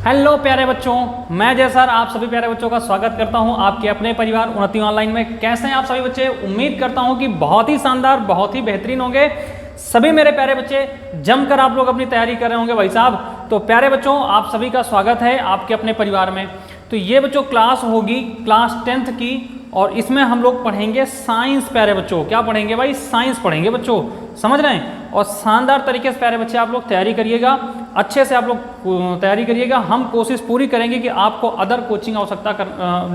Hello प्यारे बच्चों, मैं जय सर आप सभी प्यारे बच्चों का स्वागत करता हूं आपके अपने परिवार उन्नति ऑनलाइन में। कैसे हैं आप सभी बच्चे? उम्मीद करता हूं कि बहुत ही शानदार, बहुत ही बेहतरीन होंगे सभी मेरे प्यारे बच्चे। जमकर आप लोग अपनी तैयारी कर रहे होंगे भाई साहब। तो प्यारे बच्चों, आप सभी का स्वागत है आपके अपने परिवार में। तो ये बच्चों क्लास होगी क्लास 10th की, और इसमें हम लोग पढ़ेंगे साइंस। प्यारे बच्चों क्या पढ़ेंगे भाई? साइंस पढ़ेंगे बच्चों, समझ रहे हैं। और शानदार तरीके से प्यारे बच्चे आप लोग तैयारी करिएगा, अच्छे से आप लोग तैयारी करिएगा। हम कोशिश पूरी करेंगे कि आपको अदर कोचिंग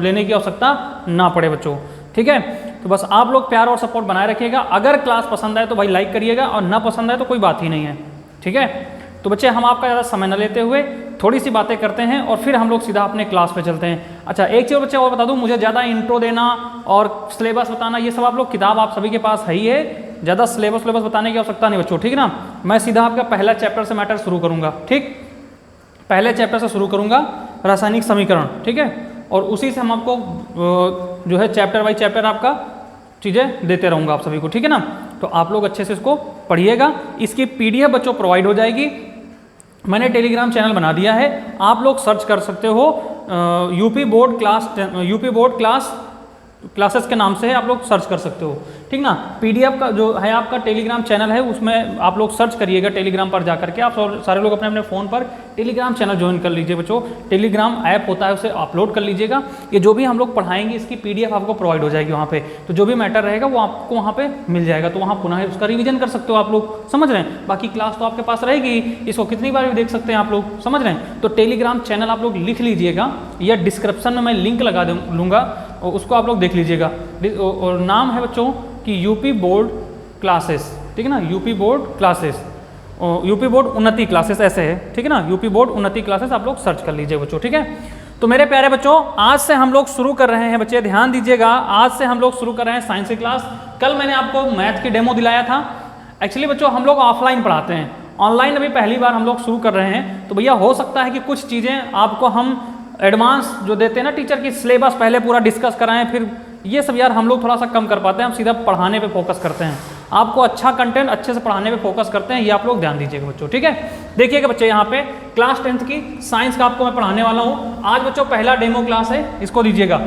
लेने की आवश्यकता ना पड़े बच्चों, ठीक है। तो बस आप लोग प्यार और सपोर्ट बनाए रखिएगा। अगर क्लास पसंद आए तो भाई लाइक करिएगा, और ना पसंद आए तो कोई बात ही नहीं है, ठीक है। तो बच्चे हम आपका ज़्यादा समय न लेते हुए थोड़ी सी बातें करते हैं और फिर हम लोग सीधा अपने क्लास पे चलते हैं। अच्छा, एक चीज़ बच्चे और बता दूं, मुझे ज़्यादा इंट्रो देना और सिलेबस बताना ये सब आप लोग किताब आप सभी के पास है ही है, ज़्यादा सिलेबस बताने की आवश्यकता नहीं बच्चों, ठीक है ना। मैं सीधा आपका पहला चैप्टर से मैटर शुरू करूँगा, ठीक। पहले चैप्टर से शुरू करूँगा, रासायनिक समीकरण, ठीक है। और उसी से हम आपको जो है चैप्टर बाई चैप्टर आपका चीज़ें देते रहूँगा आप सभी को, ठीक है ना। तो आप लोग अच्छे से इसको पढ़िएगा। इसकी PDF बच्चों प्रोवाइड हो जाएगी। मैंने टेलीग्राम चैनल बना दिया है, आप लोग सर्च कर सकते हो यूपी बोर्ड क्लासेस के नाम से है, आप लोग सर्च कर सकते हो, ठीक ना। PDF का जो है आपका टेलीग्राम चैनल है, उसमें आप लोग सर्च करिएगा टेलीग्राम पर जा करके। आप सारे लोग अपने अपने फ़ोन पर टेलीग्राम चैनल ज्वाइन कर लीजिए बच्चों। टेलीग्राम ऐप होता है, उसे अपलोड कर लीजिएगा। ये जो भी हम लोग पढ़ाएंगे इसकी PDF आपको प्रोवाइड हो जाएगी वहाँ पे। तो जो भी मैटर रहेगा वो आपको वहाँ पे मिल जाएगा, तो वहाँ पुनः उसका रिवीजन कर सकते हो आप लोग, समझ रहे हैं। बाकी क्लास तो आपके पास रहेगी, इसको कितनी बार भी देख सकते हैं आप लोग, समझ रहे हैं। तो टेलीग्राम चैनल आप लोग लिख लीजिएगा, या डिस्क्रिप्शन में मैं लिंक लगा दूँगा, और उसको आप लोग देख लीजिएगा। और नाम है बच्चों कि यूपी बोर्ड क्लासेस, ठीक है ना। UP board classes, UP board उन्नति क्लासेस ऐसे है, ठीक है ना। यूपी बोर्ड उन्नति क्लासेस आप लोग सर्च कर लीजिए बच्चों, ठीक है। तो मेरे प्यारे बच्चों, आज से हम लोग शुरू कर रहे हैं बच्चे, ध्यान दीजिएगा। आज से हम लोग शुरू कर रहे हैं साइंस की क्लास। कल मैंने आपको मैथ की डेमो दिलाया था। एक्चुअली बच्चों हम लोग ऑफलाइन पढ़ाते हैं, ऑनलाइन अभी पहली बार हम लोग शुरू कर रहे हैं। तो भैया हो सकता है कि कुछ चीज़ें आपको हम एडवांस जो देते हैं ना टीचर की सिलेबस पहले पूरा डिस्कस कराएं, फिर ये सब यार हम लोग थोड़ा सा कम कर पाते हैं। हम सीधा पढ़ाने पे फोकस करते हैं, आपको अच्छा कंटेंट अच्छे से पढ़ाने पे फोकस करते हैं, ये आप लोग ध्यान दीजिएगा बच्चों, ठीक है। देखिएगा बच्चे, यहाँ पे क्लास 10th की साइंस का आपको मैं पढ़ाने वाला हूँ आज बच्चों। पहला डेमो क्लास है, इसको दीजिएगा।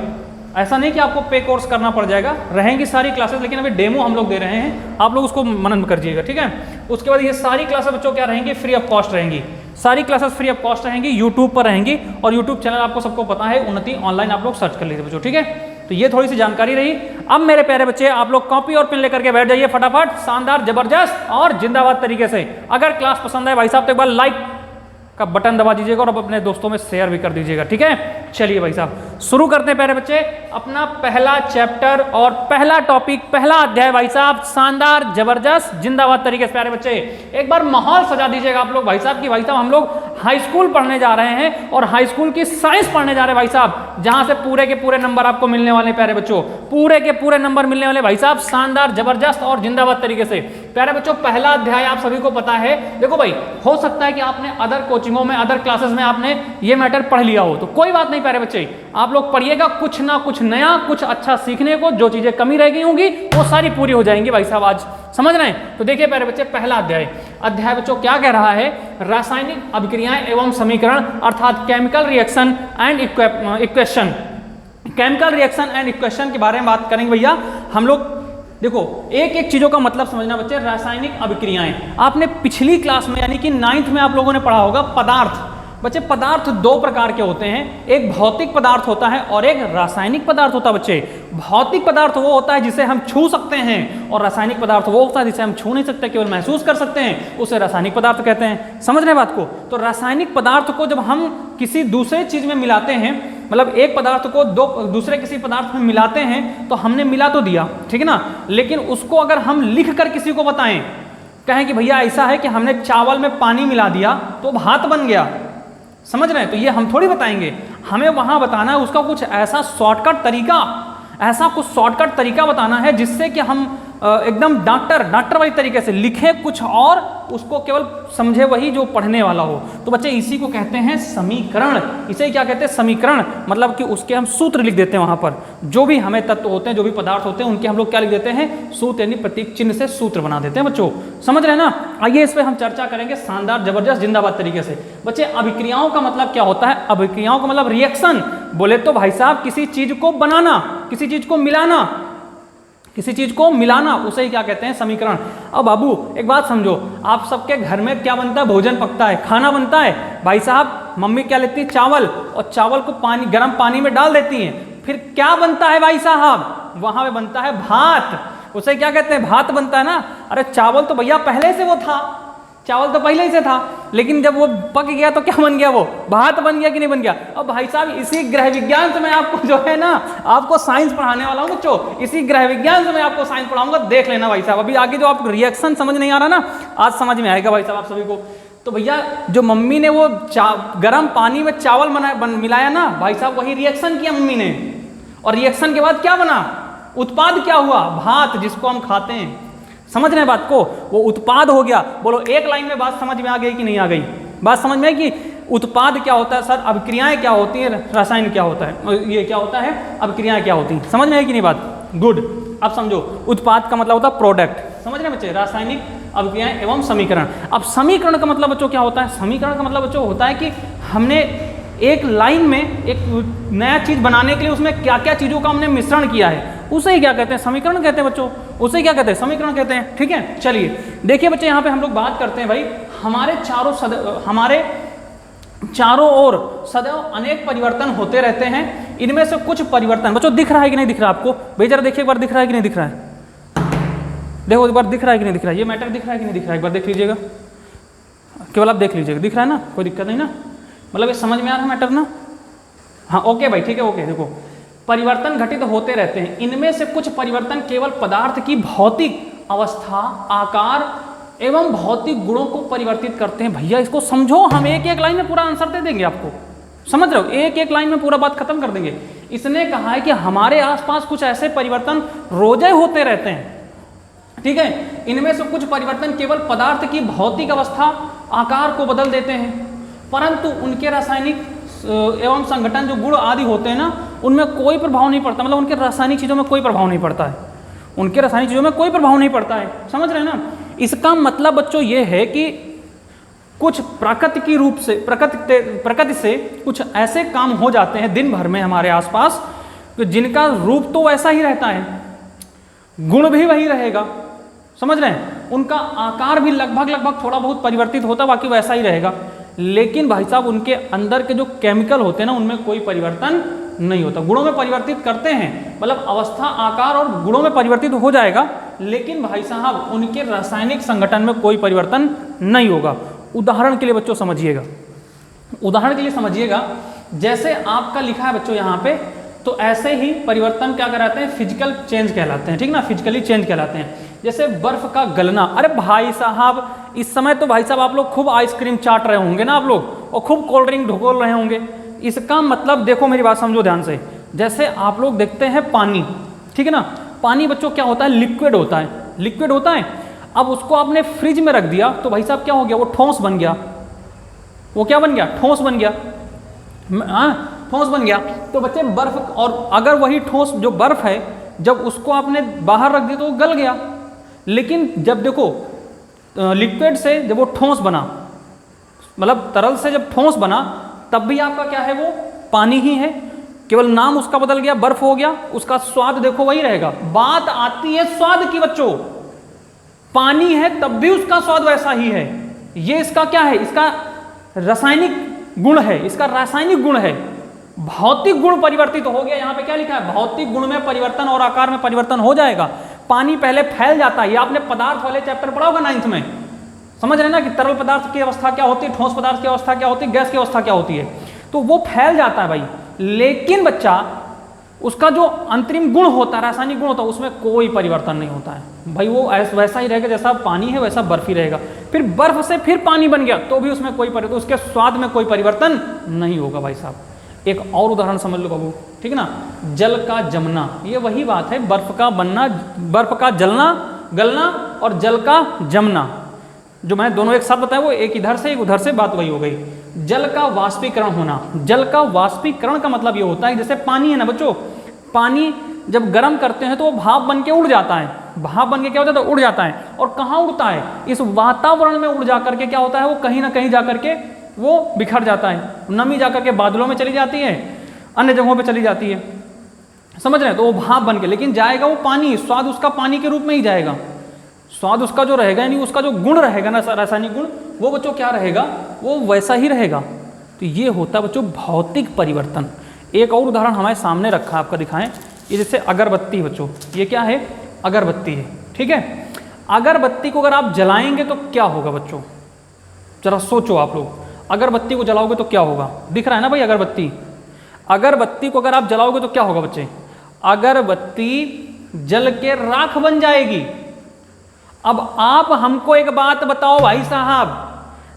ऐसा नहीं कि आपको पे कोर्स करना पड़ जाएगा, रहेंगी सारी क्लासेस, लेकिन अभी डेमो हम लोग दे रहे हैं, आप लोग उसको मनन करिएगा, ठीक है। उसके बाद ये सारी क्लासेस बच्चों क्या रहेंगी? फ्री ऑफ कॉस्ट रहेंगी। सारी क्लासेस फ्री ऑफ कॉस्ट रहेंगी, यूट्यूब पर रहेंगी। और यूट्यूब चैनल आपको सबको पता है, उन्नति ऑनलाइन, आप लोग सर्च कर लीजिए बच्चों, ठीक है। तो ये थोड़ी सी जानकारी रही। अब मेरे प्यारे बच्चे आप लोग कॉपी और पेन लेकर के बैठ जाइए फटाफट, शानदार, जबरदस्त और जिंदाबाद तरीके से। अगर क्लास पसंद है भाई साहब तो एक बार लाइक का बटन दबा दीजिएगा और अपने दोस्तों में शेयर भी कर दीजिएगा, ठीक है। चलिए भाई साहब शुरू करते हैं प्यारे बच्चे अपना पहला चैप्टर और पहला टॉपिक, पहला अध्याय भाई साहब। शानदार, जबरदस्त, जिंदाबाद तरीके से प्यारे बच्चे एक बार माहौल सजा दीजिएगा आप लोग भाई साहब की। भाई साहब हम लोग हाई स्कूल पढ़ने जा रहे हैं, और हाई स्कूल की साइंस पढ़ने जा रहे हैं भाई साहब, जहां से पूरे के पूरे नंबर आपको मिलने वाले प्यारे बच्चों, पूरे के पूरे नंबर मिलने वाले भाई साहब। शानदार, जबरदस्त और जिंदाबाद तरीके से प्यारे बच्चों पहला अध्याय आप सभी को पता है। देखो भाई, हो सकता है कि आपने अदर कोचिंगों में, अदर क्लासेस में आपने ये मैटर पढ़ लिया हो, तो कोई बात नहीं प्यारे बच्चे, आप लोग पढ़िएगा। कुछ ना कुछ नया, कुछ अच्छा सीखने को, जो चीजें कमी रह गई होंगी वो सारी पूरी हो जाएंगी भाई साहब आज, समझ रहे हैं। तो देखिए प्यारे बच्चे पहला अध्याय बच्चों क्या कह रहा है? रासायनिक अभिक्रियाएं एवं समीकरण, अर्थात chemical reaction and equation. Chemical reaction and equation के बारे में बात करेंगे भैया हम लोग। देखो एक एक चीजों का मतलब समझना बच्चे। रासायनिक अभिक्रियाएं आपने पिछली क्लास में यानी कि 9th में आप लोगों ने पढ़ा होगा। पदार्थ बच्चे, पदार्थ दो प्रकार के होते हैं, एक भौतिक पदार्थ होता है और एक रासायनिक पदार्थ होता है बच्चे। भौतिक पदार्थ वो होता है जिसे हम छू सकते हैं, और रासायनिक पदार्थ वो होता है जिसे हम छू नहीं सकते, केवल महसूस कर सकते हैं, उसे रासायनिक पदार्थ कहते हैं। समझ रहे हैं बात को? तो रासायनिक पदार्थ को जब हम किसी दूसरे चीज में मिलाते हैं, मतलब एक पदार्थ को दूसरे किसी पदार्थ में मिलाते हैं, तो हमने मिला तो दिया, ठीक है ना, लेकिन उसको अगर हम लिख कर किसी को बताएं, कहें कि भैया ऐसा है कि हमने चावल में पानी मिला दिया तो भात बन गया, समझ रहे हैं, तो ये हम थोड़ी बताएंगे, हमें वहां बताना है उसका कुछ ऐसा शॉर्टकट तरीका, ऐसा कुछ शॉर्टकट तरीका बताना है जिससे कि हम एकदम डॉक्टर वाली तरीके से लिखे कुछ और उसको केवल समझे वही जो पढ़ने वाला हो। तो बच्चे इसी को कहते हैं समीकरण। इसे क्या कहते हैं? समीकरण। मतलब कि उसके हम सूत्र लिख देते हैं, वहाँ पर जो भी हमें तत्व होते हैं, जो भी पदार्थ होते हैं, उनके हम लोग क्या लिख देते हैं? सूत्र, यानी प्रतीक चिन्ह से सूत्र बना देते हैं बच्चों। समझ रहे हैं ना? आइए इस पर हम चर्चा करेंगे शानदार, जबरदस्त, जिंदाबाद तरीके से। बच्चे अभिक्रियाओं का मतलब क्या होता है? अभिक्रियाओं का मतलब रिएक्शन। बोले तो भाई साहब किसी चीज को बनाना, किसी चीज को मिलाना, किसी चीज को मिलाना, उसे ही क्या कहते हैं? समीकरण। अब बाबू एक बात समझो, आप सबके घर में क्या बनता है? भोजन पकता है, खाना बनता है। भाई साहब मम्मी क्या लेती है? चावल, और चावल को पानी, गर्म पानी में डाल देती हैं। फिर क्या बनता है भाई साहब? वहां पे बनता है भात। उसे क्या कहते हैं? भात बनता है ना। अरे चावल तो भैया पहले से वो था, चावल तो पहले ही से था, लेकिन जब वो पक गया तो क्या बन गया? वो भात बन गया कि नहीं बन गया? अब भाई साहब इसी ग्रह विज्ञान से मैं आपको जो है ना, आपको साइंस पढ़ाने वाला हूँ बच्चों। इसी ग्रह विज्ञान से मैं आपको साइंस पढ़ाऊंगा, देख लेना भाई साहब। अभी आगे जो आप रिएक्शन समझ नहीं आ रहा ना, आज समझ में आएगा भाई साहब आप सभी को। तो भैया जो मम्मी ने वो गर्म पानी में चावल मिलाया ना भाई साहब, वही रिएक्शन किया मम्मी ने, और रिएक्शन के बाद क्या बना? उत्पाद क्या हुआ? भात, जिसको हम खाते हैं। समझ रहे हैं बात को? वो उत्पाद हो गया। बोलो एक लाइन में बात समझ में आ गई कि नहीं आ गई? बात समझ में आई कि उत्पाद क्या होता है सर, अभिक्रियाएं क्या होती हैं, रसायन क्या होता है, ये क्या होता है, अभिक्रियाएं क्या होती हैं। समझ में आई कि नहीं बात? गुड। अब समझो, उत्पाद का मतलब होता है प्रोडक्ट। समझ रहे हैं बच्चे? रासायनिक, अभिक्रियाएं एवं समीकरण। अब समीकरण का मतलब बच्चों क्या होता है? समीकरण का मतलब बच्चों होता है कि हमने एक लाइन में एक नया चीज बनाने के लिए उसमें क्या क्या चीजों का हमने मिश्रण किया है, उसे ही क्या कहते हैं? समीकरण कहते हैं बच्चों। उसे क्या कहते हैं? समीकरण कहते हैं। ठीक है, चलिए देखिए बच्चे, यहाँ पे हम लोग बात करते हैं भाई, हमारे चारों ओर सदैव अनेक परिवर्तन होते रहते हैं। इनमें से कुछ परिवर्तन बच्चों दिख रहा है कि नहीं दिख रहा आपको? भाई जरा देखिए एक बार, दिख रहा है कि नहीं दिख रहा है? देखो एक बार, दिख रहा है कि नहीं दिख रहा है? ये मैटर दिख रहा है कि नहीं दिख रहा है? एक बार देख लीजिएगा, केवल आप देख लीजिएगा। दिख रहा है ना? कोई दिक्कत नहीं ना? मतलब ये समझ में आ रहा है मैटर ना? हाँ ओके भाई, ठीक है, ओके। देखो परिवर्तन घटित होते रहते हैं। इनमें से कुछ परिवर्तन केवल पदार्थ की भौतिक अवस्था, आकार एवं भौतिक गुणों को परिवर्तित करते हैं। भैया इसको समझो, हम एक एक लाइन में पूरा आंसर दे देंगे आपको। समझ रहे हो? एक एक लाइन में पूरा बात खत्म कर देंगे। इसने कहा है कि हमारे आसपास कुछ ऐसे परिवर्तन रोजे होते रहते हैं। ठीक है, इनमें से कुछ परिवर्तन केवल पदार्थ की भौतिक अवस्था, आकार को बदल देते हैं, परंतु उनके रासायनिक एवं संगठन जो गुण आदि होते हैं ना, उनमें कोई प्रभाव नहीं पड़ता। मतलब उनके रासायनिक चीज़ों में कोई प्रभाव नहीं पड़ता है, उनके रासायनिक चीज़ों में कोई प्रभाव नहीं पड़ता है। समझ रहे हैं ना? इसका मतलब बच्चों ये है कि कुछ प्राकृतिक रूप से, प्रकृति से कुछ ऐसे काम हो जाते हैं दिन भर में हमारे आसपास, जिनका रूप तो वैसा ही रहता है, गुण भी वही रहेगा। समझ रहे हैं? उनका आकार भी लगभग थोड़ा बहुत परिवर्तित होता, बाकी वैसा ही रहेगा। लेकिन भाई साहब उनके अंदर के जो केमिकल होते हैं ना, उनमें कोई परिवर्तन नहीं होता। गुणों में परिवर्तित करते हैं, मतलब अवस्था, आकार और गुणों में परिवर्तित हो जाएगा, लेकिन भाई साहब उनके रासायनिक संगठन में कोई परिवर्तन नहीं होगा। उदाहरण के लिए बच्चों समझिएगा, उदाहरण के लिए समझिएगा, जैसे आपका लिखा है बच्चों यहाँ पे, तो ऐसे ही परिवर्तन क्या कहलाते हैं? फिजिकल चेंज कहलाते हैं। ठीक ना? फिजिकली चेंज कहलाते हैं। जैसे बर्फ का गलना। अरे भाई साहब इस समय तो भाई साहब आप लोग खूब आइसक्रीम चाट रहे होंगे ना आप लोग, और खूब कोल्ड ड्रिंक ढुकोल रहे होंगे। इसका मतलब देखो, मेरी बात समझो ध्यान से। जैसे आप लोग देखते हैं पानी, ठीक है ना? पानी बच्चों क्या होता है? लिक्विड होता है, लिक्विड होता है। अब उसको आपने फ्रिज में रख दिया तो भाई साहब क्या हो गया? वो ठोस बन गया। वो क्या बन गया? ठोस बन गया। ठोस बन गया। तो बच्चे बर्फ, और अगर वही ठोस जो बर्फ है, जब उसको आपने बाहर रख दिया तो वो गल गया। लेकिन जब देखो लिक्विड से जब वो ठोस बना, मतलब तरल से जब ठोस बना, तब भी आपका क्या है? वो पानी ही है, केवल नाम उसका बदल गया, बर्फ हो गया। उसका स्वाद देखो वही रहेगा। बात आती है स्वाद की बच्चों, पानी है तब भी उसका स्वाद वैसा ही है। ये इसका क्या है? इसका रासायनिक गुण है, इसका रासायनिक गुण है। भौतिक गुण परिवर्तित हो गया। यहाँ पे क्या लिखा है? भौतिक गुण में परिवर्तन और आकार में परिवर्तन हो जाएगा। पानी पहले फैल जाता है, ये आपने पदार्थ वाले चैप्टर पढ़ा होगा 9th में। समझ रहे ना कि तरल पदार्थ की अवस्था क्या होती है, ठोस पदार्थ की अवस्था क्या होती है, गैस की अवस्था क्या होती है। तो वो फैल जाता है भाई। लेकिन बच्चा उसका जो अंतरिम गुण होता है, रासायनिक गुण होता है, उसमें कोई परिवर्तन नहीं होता है भाई। वो वैसा ही रहेगा, जैसा पानी है वैसा बर्फ ही रहेगा। फिर बर्फ से फिर पानी बन गया तो भी उसमें कोई परिवर्तन, उसके स्वाद में कोई परिवर्तन नहीं होगा भाई साहब। एक और उदाहरण समझ लो बाबू, ठीक है ना, जल का जमना, ये वही बात है, बर्फ का बनना, बर्फ का जलना, गलना और जल का जमना, जो मैंने दोनों एक साथ बताया वो एक इधर से एक उधर से, बात वही हो गई। जल का वाष्पीकरण होना, जल का वाष्पीकरण का मतलब ये होता है जैसे पानी है ना बच्चों, पानी जब गर्म करते हैं तो वो भाप बन के उड़ जाता है, भाप बन के क्या होता है, तो उड़ जाता है, और कहाँ उड़ता है, इस वातावरण में उड़ जा करके क्या होता है, वो कहीं ना कहीं जा करके वो बिखर जाता है, नमी जा करके बादलों में चली जाती है, अन्य जगहों पे चली जाती है, समझ रहे हैं, तो वो भाप बन के, लेकिन जाएगा वो पानी, स्वाद उसका पानी के रूप में ही जाएगा, स्वाद उसका जो रहेगा, यानी उसका जो गुण रहेगा ना, रासायनिक गुण, वो बच्चों क्या रहेगा, वो वैसा ही रहेगा। तो ये होता है बच्चों भौतिक परिवर्तन। एक और उदाहरण हमारे सामने रखा, आपका दिखाएं, ये जैसे अगरबत्ती बच्चों, ये क्या है, अगरबत्ती है, ठीक है। अगरबत्ती को अगर आप जलाएंगे तो क्या होगा बच्चों, जरा सोचो आप लोग, अगरबत्ती को जलाओगे तो क्या होगा, दिख रहा है ना भाई अगरबत्ती, अगरबत्ती को अगर आप जलाओगे तो क्या होगा बच्चे, अगरबत्ती जल के राख बन जाएगी। अब आप हमको एक बात बताओ भाई साहब,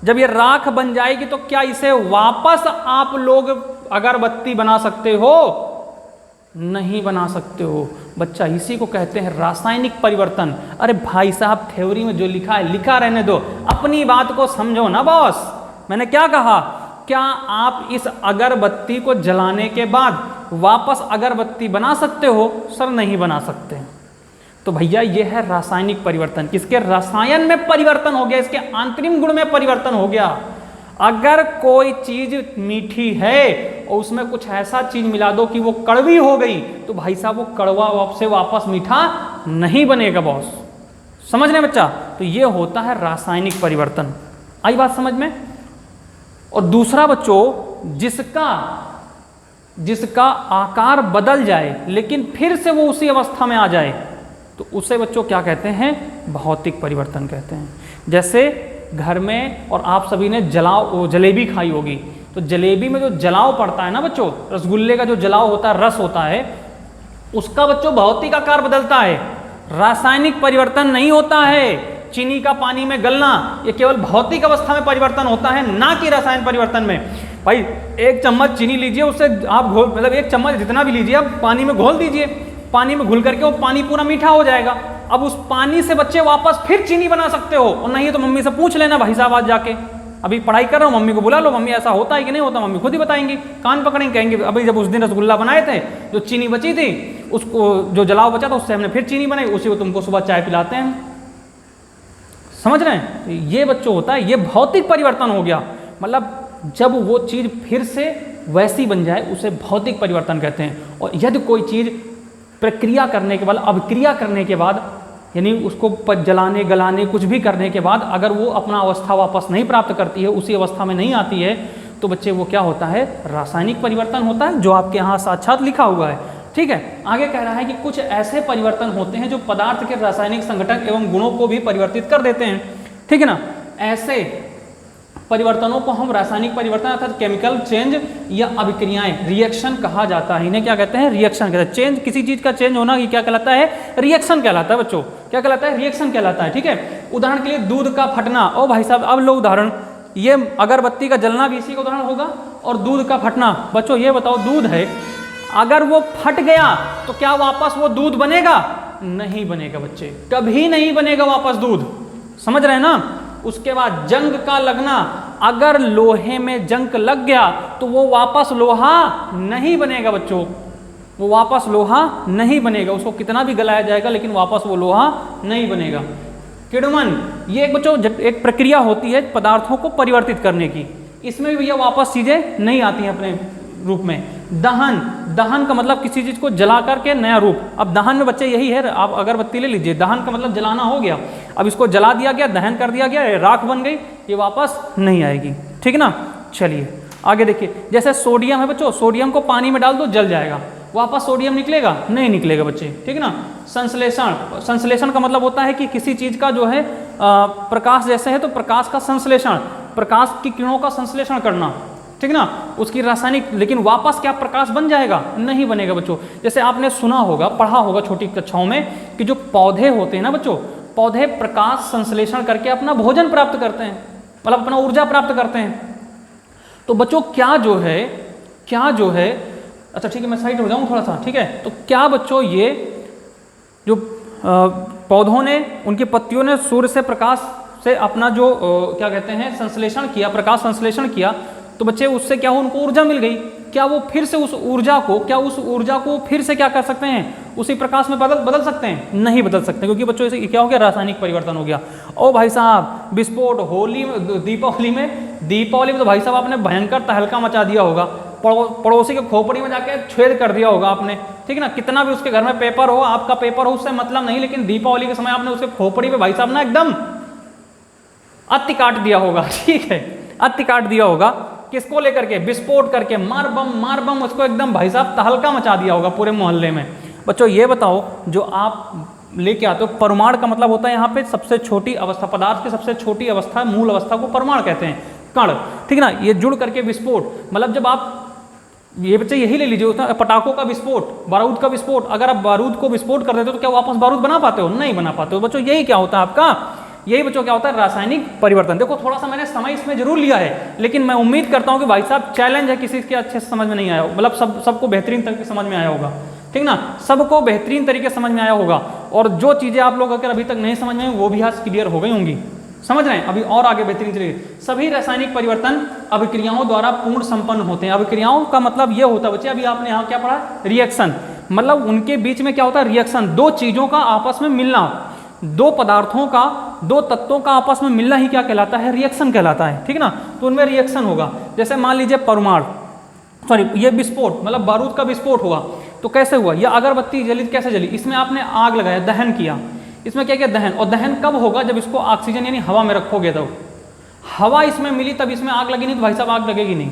जब ये राख बन जाएगी तो क्या इसे वापस आप लोग अगरबत्ती बना सकते हो, नहीं बना सकते हो बच्चा, इसी को कहते हैं रासायनिक परिवर्तन। अरे भाई साहब थ्योरी में जो लिखा है लिखा रहने दो, अपनी बात को समझो ना बॉस। मैंने क्या कहा, क्या आप इस अगरबत्ती को जलाने के बाद वापस अगरबत्ती बना सकते हो, सर नहीं बना सकते। तो भैया ये है रासायनिक परिवर्तन, किसके, रसायन में परिवर्तन हो गया, इसके आंतरिक गुण में परिवर्तन हो गया। अगर कोई चीज मीठी है और उसमें कुछ ऐसा चीज मिला दो कि वो कड़वी हो गई, तो भाई साहब वो कड़वा से वापस मीठा नहीं बनेगा बॉस, समझ रहे बच्चा। तो ये होता है रासायनिक परिवर्तन, आई बात समझ में। और दूसरा बच्चों, जिसका आकार बदल जाए लेकिन फिर से वो उसी अवस्था में आ जाए, तो उसे बच्चों क्या कहते हैं, भौतिक परिवर्तन कहते हैं। जैसे घर में और आप सभी ने जलेबी खाई होगी, तो जलेबी में जो जलाव पड़ता है ना बच्चों, रसगुल्ले का जो जलाव होता है, रस होता है, उसका बच्चों भौतिक आकार बदलता है, रासायनिक परिवर्तन नहीं होता है। चीनी का पानी में गलना, ये केवल भौतिक अवस्था में परिवर्तन होता है, ना कि रसायन परिवर्तन में। भाई एक चम्मच चीनी लीजिए, उससे आप घोल, मतलब एक चम्मच जितना भी लीजिए आप पानी में घोल दीजिए, पानी में घुल करके वो पानी पूरा मीठा हो जाएगा। अब उस पानी से बच्चे वापस फिर चीनी बना सकते हो, और नहीं तो मम्मी से पूछ लेना भाई साहब, आज जाके अभी पढ़ाई कर रहा हूँ, मम्मी को बुला लो, मम्मी ऐसा होता है कि नहीं होता, मम्मी खुद ही बताएंगी, कान पकड़ेंगे, कहेंगे अभी जब उस दिन रसगुल्ला बनाए थे, जो चीनी बची थी, उसको जो जलाव बचा था उससे हमने फिर चीनी बनाई, उसी को तुमको सुबह चाय पिलाते हैं, समझ रहे हैं। ये बच्चों होता है, ये भौतिक परिवर्तन हो गया, मतलब जब वो चीज़ फिर से वैसी बन जाए उसे भौतिक परिवर्तन कहते हैं। और यदि कोई चीज़ प्रक्रिया करने के बाद, अभिक्रिया करने के बाद, यानी उसको जलाने गलाने कुछ भी करने के बाद अगर वो अपना अवस्था वापस नहीं प्राप्त करती है, उसी अवस्था में नहीं आती है, तो बच्चे वो क्या होता है, रासायनिक परिवर्तन होता है, जो आपके यहाँ साक्षात लिखा हुआ है, ठीक है। आगे कह रहा है कि कुछ ऐसे परिवर्तन होते हैं जो पदार्थ के रासायनिक संघटक एवं गुणों को भी परिवर्तित कर देते हैं, ठीक है ना। ऐसे परिवर्तनों को हम रासायनिक परिवर्तन अर्थात केमिकल चेंज या अभिक्रियाएं, रिएक्शन कहा जाता है। इन्हें क्या कहते हैं, रिएक्शन कहते हैं। चेंज, किसी चीज का चेंज होना, ये क्या कहलाता है, रिएक्शन कहलाता है बच्चों, क्या कहलाता है, रिएक्शन कहलाता है, ठीक है। उदाहरण के लिए दूध का फटना, ओ भाई साहब अब लो उदाहरण, ये अगरबत्ती का जलना भी इसी का उदाहरण होगा, और दूध का फटना। बच्चों ये बताओ, दूध है, अगर वो फट गया तो क्या वापस वो दूध बनेगा, नहीं बनेगा बच्चे, कभी नहीं बनेगा वापस दूध, समझ रहे हैं ना। उसके बाद जंग का लगना, अगर लोहे में जंग लग गया तो वो वापस लोहा नहीं बनेगा बच्चों, वो वापस लोहा नहीं बनेगा, उसको कितना भी गलाया जाएगा लेकिन वापस वो लोहा नहीं बनेगा। किण्वन, ये एक बच्चों एक प्रक्रिया होती है पदार्थों को परिवर्तित करने की, इसमें भी भैया वापस चीजें नहीं आती हैं अपने रूप में। दहन, दहन का मतलब किसी चीज को जला करके नया रूप, अब दहन में बच्चे यही है, आप अगरबत्ती ले लीजिए, दहन का मतलब जलाना हो गया, अब इसको जला दिया गया, दहन कर दिया गया, राख बन गई, ये वापस नहीं आएगी, ठीक है ना। चलिए आगे देखिए, जैसे सोडियम है बच्चों, सोडियम को पानी में डाल दो जल जाएगा, वापस सोडियम निकलेगा, नहीं निकलेगा बच्चे, ठीक है ना। संश्लेषण, संश्लेषण का मतलब होता है कि किसी चीज का जो है प्रकाश जैसे है तो प्रकाश का संश्लेषण, प्रकाश की किरणों का संश्लेषण करना, ठीक ना, उसकी रासायनिक, लेकिन वापस क्या प्रकाश बन जाएगा, नहीं बनेगा बच्चों। जैसे आपने सुना होगा, पढ़ा होगा छोटी कक्षाओं में कि जो पौधे होते हैं ना बच्चों, पौधे प्रकाश संश्लेषण करके अपना भोजन प्राप्त करते हैं, मतलब अपना ऊर्जा प्राप्त करते हैं। तो बच्चों क्या जो है, क्या जो है, अच्छा ठीक है मैं साइड हो जाऊँ थोड़ा सा, ठीक है। तो क्या बच्चों ये जो पौधों ने, उनकी पत्तियों ने सूर्य से प्रकाश से अपना जो क्या कहते हैं संश्लेषण किया, प्रकाश संश्लेषण किया, तो बच्चे उससे क्या हो, उनको ऊर्जा मिल गई। क्या वो फिर से उस ऊर्जा को फिर से क्या कर सकते हैं, उसी प्रकाश में बदल सकते हैं? नहीं बदल सकते, क्योंकि बच्चों इसे क्या हो गया, रासायनिक परिवर्तन हो गया। ओ भाई साहब विस्फोट, होली में, दीपावली में तो भाई साहब आपने भयंकर तहलका मचा दिया होगा, पड़ोसी के खोपड़ी में जाके छेद कर दिया होगा आपने, ठीक ना। कितना भी उसके घर में पेपर हो, आपका पेपर हो, उससे मतलब नहीं, लेकिन दीपावली के समय आपने उसके खोपड़ी पे भाई साहब ना एकदम अति काट दिया होगा, ठीक है, अति काट दिया होगा। किसको लेकर के, विस्फोट करके, मार बम उसको एकदम भाई साहब तहलका मचा दिया होगा पूरे मोहल्ले में। बच्चों ये बताओ, जो आप लेके आते हो, परमाणु का मतलब होता है यहाँ पे सबसे छोटी अवस्था, पदार्थ की सबसे छोटी अवस्था, मूल अवस्था को परमाणु कहते हैं, कण, ठीक ना। ये जुड़ करके विस्फोट, मतलब जब आप ये बच्चे यही ले लीजिए, पटाखों का विस्फोट, बारूद का विस्फोट, अगर आप बारूद को विस्फोट कर देते हो तो क्या वापस बारूद बना पाते हो? नहीं बना पाते हो। बच्चों यही क्या होता है आपका, यही बच्चों क्या होता है, रासायनिक परिवर्तन। देखो थोड़ा सा मैंने समय इसमें जरूर लिया है, लेकिन मैं उम्मीद करता हूं कि भाई साहब चैलेंज है, किसी के अच्छे से समझ में नहीं आया, मतलब सबको बेहतरीन तरीके से समझ में आया होगा, ठीक ना, सबको बेहतरीन तरीके से समझ में आया होगा। और जो चीजें आप लोग अगर अभी तक नहीं समझ में आई वो भी आज क्लियर हो गई होंगी, समझ रहे हैं। अभी और आगे बेहतरीन तरीके, सभी रासायनिक परिवर्तन अभिक्रियाओं द्वारा पूर्ण संपन्न होते हैं। अभिक्रियाओं का मतलब ये होता है बच्चे, अभी आपने यहाँ क्या पढ़ा, रिएक्शन, मतलब उनके बीच में क्या होता है, रिएक्शन, दो चीजों का आपस में मिलना, दो पदार्थों का, दो तत्वों का आपस में मिलना ही क्या कहलाता है, रिएक्शन कहलाता है, ठीक ना। तो उनमें रिएक्शन होगा। जैसे मान लीजिए परमाणु, सॉरी ये विस्फोट, मतलब बारूद का विस्फोट हुआ, तो कैसे हुआ, या अगरबत्ती जली कैसे जली, इसमें आपने आग लगाया, दहन किया, इसमें क्या किया, दहन। और दहन कब होगा, जब इसको ऑक्सीजन यानी हवा में रखोगे, तो हवा इसमें मिली तब इसमें आग लगी, नहीं तो भाई साहब आग लगेगी नहीं,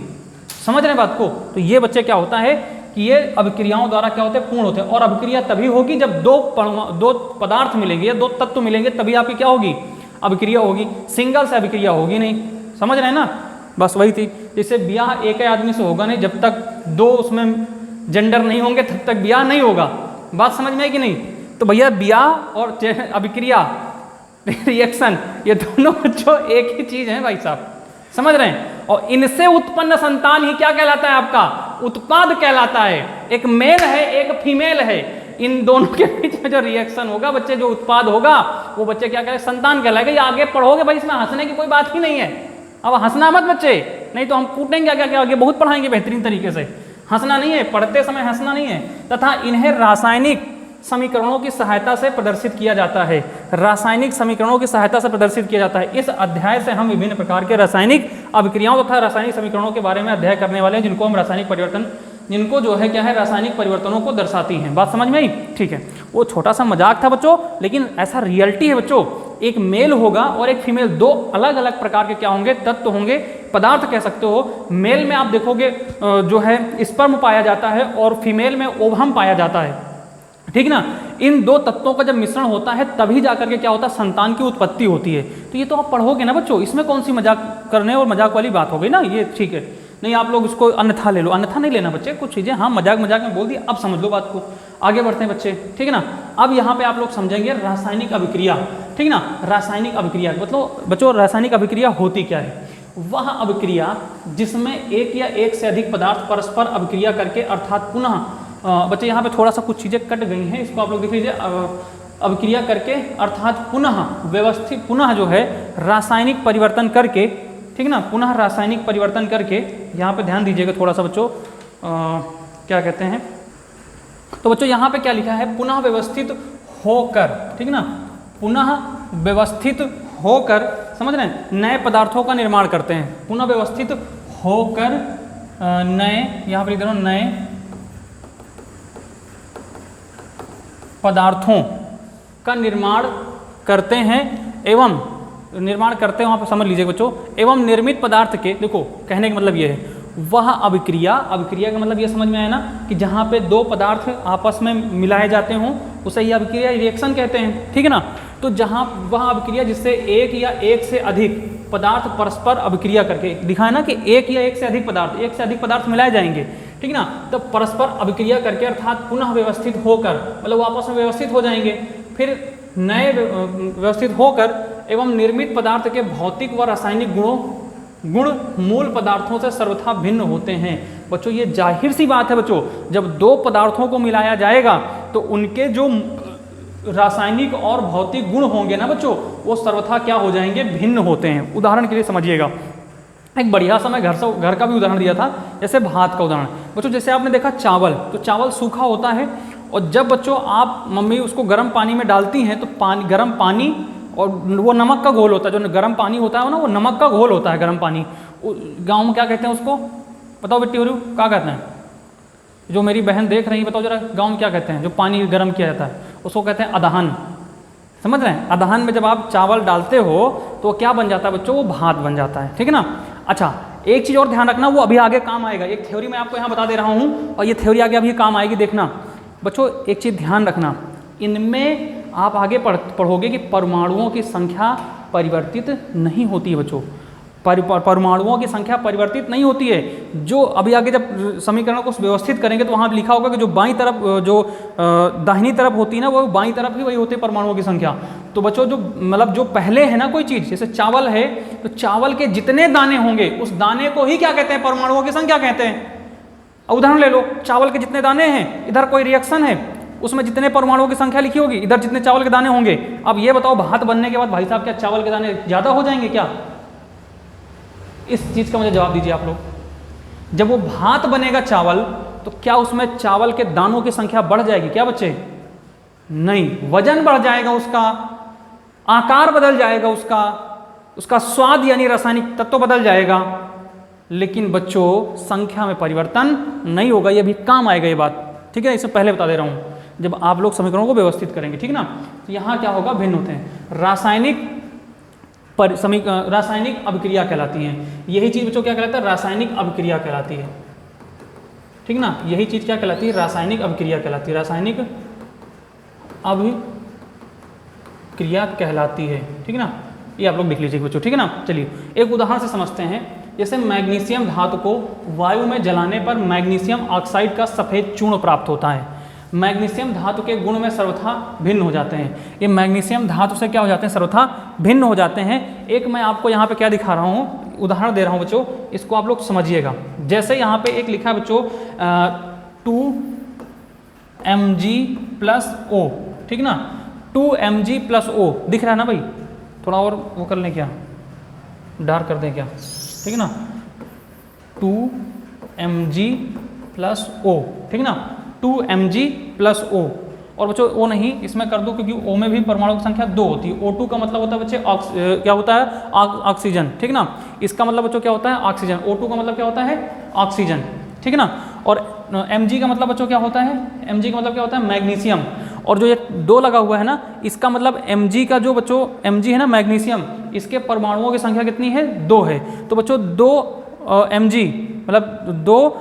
समझ रहे हैं बात को। तो ये बच्चे क्या होता है कि ये अभिक्रियाओं द्वारा क्या होते हैं, पूर्ण होते हैं। और अभिक्रिया तभी होगी जब दो पदार्थ मिलेंगे या दो तत्व मिलेंगे, तभी आपकी क्या होगी, अभिक्रिया होगी। सिंगल से अभिक्रिया होगी नहीं, समझ रहे हैं ना। बस वही थी, जैसे ब्याह एक ही आदमी से होगा नहीं, जब तक दो उसमें जेंडर नहीं होंगे तब तक ब्याह नहीं होगा। बात समझ में है कि नहीं। तो भैया ब्याह और अभिक्रिया, रिएक्शन, ये दोनों बच्चों एक ही चीज है भाई साहब, समझ रहे हैं। और इनसे उत्पन्न संतान ही क्या कहलाता है, आपका उत्पाद कहलाता है। एक मेल है, एक फीमेल है, इन दोनों के बीच में जो रिएक्शन होगा बच्चे, जो उत्पाद होगा वो बच्चे क्या कहलाएगा, संतान कहलाएगा। ये आगे पढ़ोगे भाई, इसमें हंसने की कोई बात ही नहीं है। अब हंसना मत बच्चे, नहीं तो हम कूटेंगे क्या, आगे बहुत पढ़ाएंगे बेहतरीन तरीके से। हंसना नहीं है, पढ़ते समय हंसना नहीं है। तथा इन्हें रासायनिक समीकरणों की सहायता से प्रदर्शित किया जाता है, रासायनिक समीकरणों की सहायता से प्रदर्शित किया जाता है। इस अध्याय से हम विभिन्न प्रकार के रासायनिक अभिक्रियाओं तथा रासायनिक समीकरणों के बारे में अध्ययन करने वाले हैं, जिनको हम रासायनिक परिवर्तन, जिनको जो है क्या है, रासायनिक परिवर्तनों को दर्शाती हैं। बात समझ में आई, ठीक है। वो छोटा सा मजाक था बच्चों, लेकिन ऐसा रियलिटी है बच्चों। एक मेल होगा और एक फीमेल, दो अलग अलग प्रकार के क्या होंगे, तत्व होंगे, पदार्थ कह सकते हो। मेल में आप देखोगे जो है स्पर्म पाया जाता है और फीमेल में ओवम पाया जाता है, ठीक ना। इन दो तत्वों का जब मिश्रण होता है तभी जाकर के क्या होता है, संतान की उत्पत्ति होती है। तो ये तो आप पढ़ोगे ना बच्चों, इसमें कौन सी मजाक करने और मजाक वाली बात हो गई ना, ये ठीक है। नहीं आप लोग इसको अन्यथा ले लो, अन्यथा नहीं लेना बच्चे, कुछ चीज़ें हाँ मजाक में बोल दी, अब समझ लो बात को। आगे बढ़ते हैं बच्चे, ठीक है ना। अब यहाँ पे आप लोग समझेंगे रासायनिक अभिक्रिया, ठीक ना। रासायनिक अभिक्रिया मतलब बच्चों, रासायनिक अभिक्रिया होती क्या है, वह अभिक्रिया जिसमें एक या एक से अधिक पदार्थ परस्पर अभिक्रिया करके, अर्थात पुनः बच्चे यहाँ पे थोड़ा सा कुछ चीज़ें कट गई हैं, इसको आप लोग देख लीजिए। अभिक्रिया करके अर्थात पुनः व्यवस्थित, पुनः जो है रासायनिक परिवर्तन करके, ठीक ना, पुनः रासायनिक परिवर्तन करके, यहाँ पे ध्यान दीजिएगा थोड़ा सा बच्चों, क्या कहते हैं। तो बच्चों यहाँ पे क्या लिखा है, पुनः व्यवस्थित होकर, ठीक ना, पुनः व्यवस्थित होकर, समझ रहे हैं, नए पदार्थों का निर्माण करते हैं। पुनः व्यवस्थित होकर नए, यहाँ पर लिख दे रहा हूँ, नए पदार्थों का निर्माण करते हैं, एवं निर्माण करते हैं, वहाँ पर समझ लीजिए बच्चों, एवं निर्मित पदार्थ के, देखो कहने का मतलब ये है, वह अभिक्रिया, अभिक्रिया का मतलब ये समझ में आया ना कि जहाँ पे दो पदार्थ आपस में मिलाए जाते हों उसे ही अभिक्रिया, रिएक्शन कहते हैं, ठीक है ना। तो जहाँ वह अभिक्रिया जिससे एक या एक से अधिक पदार्थ परस्पर अभिक्रिया करके, दिखाया ना कि एक या एक से अधिक पदार्थ, एक से अधिक पदार्थ मिलाए जाएंगे, ठीक ना, तो परस्पर अभिक्रिया करके अर्थात पुनः व्यवस्थित होकर, मतलब वो आपस में व्यवस्थित हो जाएंगे, फिर नए व्यवस्थित होकर एवं निर्मित पदार्थ के भौतिक व रासायनिक गुणों गुण मूल पदार्थों से सर्वथा भिन्न होते हैं। बच्चों ये जाहिर सी बात है बच्चों, जब दो पदार्थों को मिलाया जाएगा तो उनके जो रासायनिक और भौतिक गुण होंगे ना बच्चों, वो सर्वथा क्या हो जाएंगे, भिन्न होते हैं। उदाहरण के लिए समझिएगा, एक बढ़िया सा मैं घर का भी उदाहरण दिया था, जैसे भात का उदाहरण। बच्चों जैसे आपने देखा चावल, तो चावल सूखा होता है और जब बच्चों आप मम्मी उसको गर्म पानी में डालती हैं तो गर्म पानी और वो नमक का घोल होता है, जो गर्म पानी होता है ना वो नमक का घोल होता है गर्म पानी। गाँव में क्या कहते हैं उसको, बताओ बेटी हो क्या कहते हैं? जो मेरी बहन देख रही है बताओ जरा, गाँव में क्या कहते हैं जो पानी गर्म किया जाता है? उसको कहते हैं अदहन। समझ रहे हैं? अदहन में जब आप चावल डालते हो तो क्या बन जाता है बच्चों, वो भात बन जाता है। ठीक है ना। अच्छा एक चीज़ और ध्यान रखना, वो अभी आगे काम आएगा, एक थ्योरी मैं आपको यहाँ बता दे रहा हूँ और ये थ्योरी आगे अभी काम आएगी, देखना बच्चों। एक चीज़ ध्यान रखना, इनमें आप आगे पढ़ोगे कि परमाणुओं की संख्या परिवर्तित नहीं होती है बच्चों। परमाणुओं की संख्या परिवर्तित नहीं होती है। जो अभी आगे जब समीकरणों को व्यवस्थित करेंगे तो वहाँ लिखा होगा कि जो बाईं तरफ, जो दाहिनी तरफ होती है ना, वो बाईं तरफ ही वही होती है परमाणुओं की संख्या। तो बच्चों जो मतलब जो पहले है ना कोई चीज़, जैसे चावल है तो चावल के जितने दाने होंगे उस दाने को ही क्या कहते हैं, परमाणुओं की संख्या कहते हैं। उदाहरण ले लो, चावल के जितने दाने हैं, इधर कोई रिएक्शन है उसमें जितने परमाणुओं की संख्या लिखी होगी, इधर जितने चावल के दाने होंगे। अब ये बताओ भात बनने के बाद भाई साहब क्या चावल के दाने ज़्यादा हो जाएंगे क्या? इस चीज़ का मुझे जवाब दीजिए आप लोग। जब वो भात बनेगा चावल, तो क्या उसमें चावल के दानों की संख्या बढ़ जाएगी क्या बच्चे? नहीं, वजन बढ़ जाएगा, उसका आकार बदल जाएगा, उसका स्वाद यानी रासायनिक तत्व बदल जाएगा, लेकिन बच्चों संख्या में परिवर्तन नहीं होगा। ये भी काम आएगा ये बात, ठीक है। इससे पहले बता दे रहा हूँ, जब आप लोग समीकरणों को व्यवस्थित करेंगे, ठीक ना, तो यहाँ क्या होगा, भिन्न होते हैं। रासायनिक अभिक्रिया कहलाती है। यही चीज़ बच्चों क्या कहलाता है, रासायनिक अभिक्रिया कहलाती है। ठीक ना, यही चीज़ क्या कहलाती है, रासायनिक अभिक्रिया कहलाती है। रासायनिक अभिक्रिया कहलाती है। ठीक ना, ये आप लोग लिख लीजिए बच्चों। ठीक है ना। चलिए एक उदाहरण से समझते हैं। जैसे मैग्नीशियम धातु को वायु में जलाने पर मैग्नीशियम ऑक्साइड का सफ़ेद चूर्ण प्राप्त होता है। मैग्नीशियम धातु के गुण में सर्वथा भिन्न हो जाते हैं। ये मैग्नीशियम धातु से क्या हो जाते हैं, सर्वथा भिन्न हो जाते हैं। एक मैं आपको यहाँ पे क्या दिखा रहा हूँ, उदाहरण दे रहा हूँ बच्चों, इसको आप लोग समझिएगा। जैसे यहाँ पे एक लिखा है बच्चों 2Mg+O, ठीक ना, 2Mg+O दिख रहा है ना भाई? थोड़ा और वो कर लें क्या, डार्क कर दें क्या, ठीक है ना, 2Mg+O, ठीक ना, 2Mg+O। और बच्चों O नहीं इसमें कर दो, क्योंकि O में भी परमाणु की संख्या 2 होती है। O2 का मतलब होता है बच्चे क्या होता है, ऑक्सीजन, ठीक ना। इसका मतलब बच्चों क्या होता है, ऑक्सीजन। O2 का मतलब क्या होता है, ऑक्सीजन, ठीक है ना। और Mg का मतलब बच्चों क्या होता है, Mg का मतलब क्या होता है, मैग्नीशियम। और जो ये 2 लगा हुआ है ना, इसका मतलब Mg का जो बच्चों Mg है ना, मैग्नीशियम, इसके परमाणुओं की संख्या कितनी है, 2 है। तो बच्चों 2 Mg मतलब 2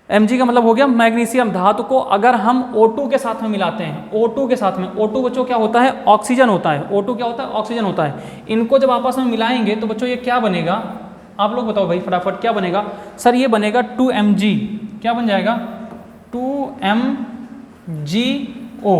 Mg का मतलब हो गया मैग्नीशियम धातु को अगर हम O2 के साथ में मिलाते हैं, O2 के साथ में, O2 बच्चों क्या होता है, ऑक्सीजन होता है। O2 क्या होता है, ऑक्सीजन होता है। इनको जब आपस में मिलाएंगे तो बच्चों ये क्या बनेगा, आप लोग बताओ भाई फटाफट, क्या बनेगा? सर ये बनेगा 2Mg, क्या बन जाएगा, 2MgO,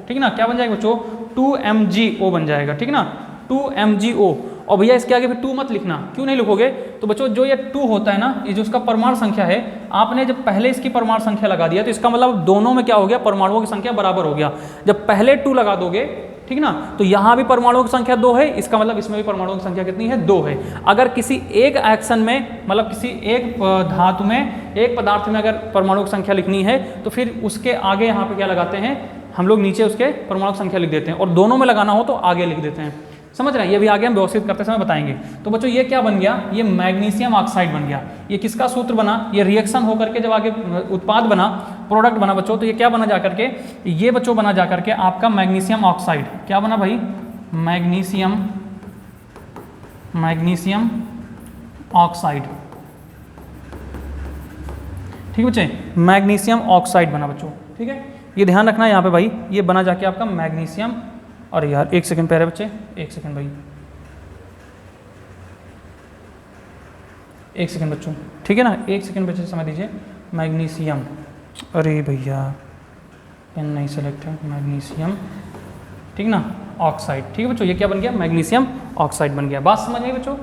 ठीक ना। क्या बन जाएगा बच्चों, 2MgO बन जाएगा, ठीक ना, 2MgO। और भैया इसके आगे फिर 2 मत लिखना, क्यों नहीं लिखोगे? तो बच्चों जो ये 2 होता है ना, ये जो उसका परमाणु संख्या है, आपने जब पहले इसकी परमाणु संख्या लगा दिया तो इसका मतलब दोनों में क्या हो गया, परमाणुओं की संख्या बराबर हो गया। जब पहले 2 लगा दोगे, ठीक ना, तो यहाँ भी परमाणुओं की संख्या 2 है, इसका मतलब इसमें भी परमाणुओं की संख्या कितनी है, 2 है। अगर किसी एक एक्शन में, मतलब किसी एक धातु में, एक पदार्थ में अगर परमाणु की संख्या लिखनी है तो फिर उसके आगे यहाँ पे क्या लगाते हैं हम लोग, नीचे उसके परमाणु की संख्या लिख देते हैं, और दोनों में लगाना हो तो आगे लिख देते हैं। समझ रहे हैं? ये भी आगे हम व्यवस्थित करते समय बताएंगे। तो बच्चों ये क्या बन गया, ये मैग्नीशियम ऑक्साइड बन गया। ये किसका सूत्र बना, ये रिएक्शन होकर के जब आगे उत्पाद बना, प्रोडक्ट बना बच्चों, तो ये क्या बना जाकर के, ये बच्चों बना जाकर के आपका मैग्नीशियम ऑक्साइड। क्या बना भाई, मैग्नीशियम ऑक्साइड, ठीक है बच्चे, मैग्नीशियम ऑक्साइड बना बच्चों, ठीक है। ये ध्यान रखना है यहाँ पे भाई, ये बना जाके आपका मैग्नीशियम, अरे यार 1 सेकंड पहले बच्चे, 1 सेकंड भाई, 1 सेकंड बच्चों, ठीक है ना, 1 सेकंड बच्चे समझ लीजिए। मैग्नीशियम, अरे भैया पेन नहीं सेलेक्ट है, मैग्नीशियम, ठीक ना, ऑक्साइड, ठीक है बच्चों। ये क्या बन गया, मैग्नीशियम ऑक्साइड बन गया। बात समझ आई बच्चों?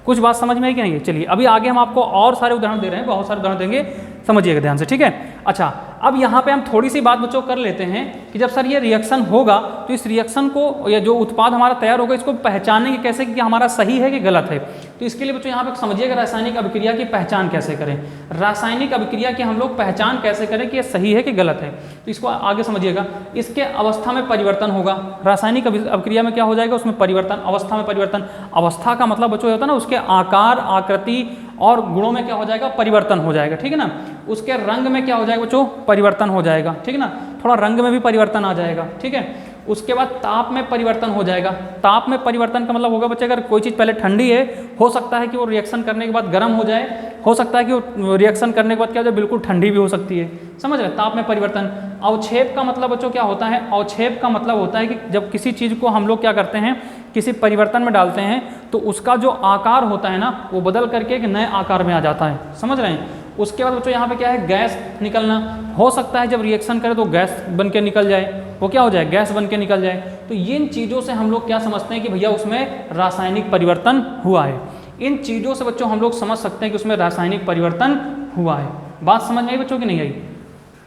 कुछ बात समझ में आई कि नहीं? चलिए अभी आगे हम आपको और सारे उदाहरण दे रहे हैं, बहुत सारे उदाहरण देंगे, समझिएगा ध्यान से, ठीक है। अच्छा, अब यहाँ पे हम थोड़ी सी बात बच्चों कर लेते हैं कि जब सर ये रिएक्शन होगा तो इस रिएक्शन को या जो उत्पाद हमारा तैयार होगा इसको पहचानेंगे कैसे कि हमारा सही है कि गलत है। तो इसके लिए बच्चों यहाँ पे समझिएगा रासायनिक अभिक्रिया की पहचान कैसे करें, रासायनिक अभिक्रिया की हम लोग पहचान कैसे करें कि ये सही है कि गलत है। तो इसको आगे समझिएगा, इसके अवस्था में परिवर्तन होगा। रासायनिक अभिक्रिया में क्या हो जाएगा, उसमें परिवर्तन, अवस्था में परिवर्तन। अवस्था का मतलब बच्चों होता है ना उसके आकार, आकृति और गुणों में क्या हो जाएगा, परिवर्तन हो जाएगा, ठीक है ना। उसके रंग में क्या हो जाएगा बच्चों, परिवर्तन हो जाएगा, ठीक है ना, थोड़ा रंग में भी परिवर्तन आ जाएगा, ठीक है। उसके बाद ताप में परिवर्तन हो जाएगा। ताप में परिवर्तन का मतलब होगा बच्चे अगर कोई चीज़ पहले ठंडी है, हो सकता है कि वो रिएक्शन करने के बाद गर्म हो जाए, हो सकता है कि वो रिएक्शन करने के बाद क्या हो जाए, बिल्कुल ठंडी भी हो सकती है, समझ रहे। ताप में परिवर्तन। अवक्षेप का मतलब बच्चों क्या होता है, अवक्षेप का मतलब होता है कि जब किसी चीज़ को हम लोग क्या करते हैं, किसी परिवर्तन में डालते हैं तो उसका जो आकार होता है ना वो बदल करके एक नए आकार में आ जाता है, समझ रहे हैं। उसके बाद बच्चों यहाँ पे क्या है, गैस निकलना। हो सकता है जब रिएक्शन करे तो गैस बन के निकल जाए, वो क्या हो जाए, गैस बन के निकल जाए। तो इन चीज़ों से हम लोग क्या समझते हैं कि भैया उसमें रासायनिक परिवर्तन हुआ है। इन चीज़ों से बच्चों हम लोग समझ सकते हैं कि उसमें रासायनिक परिवर्तन हुआ है। बात समझ में आई बच्चों की नहीं आई?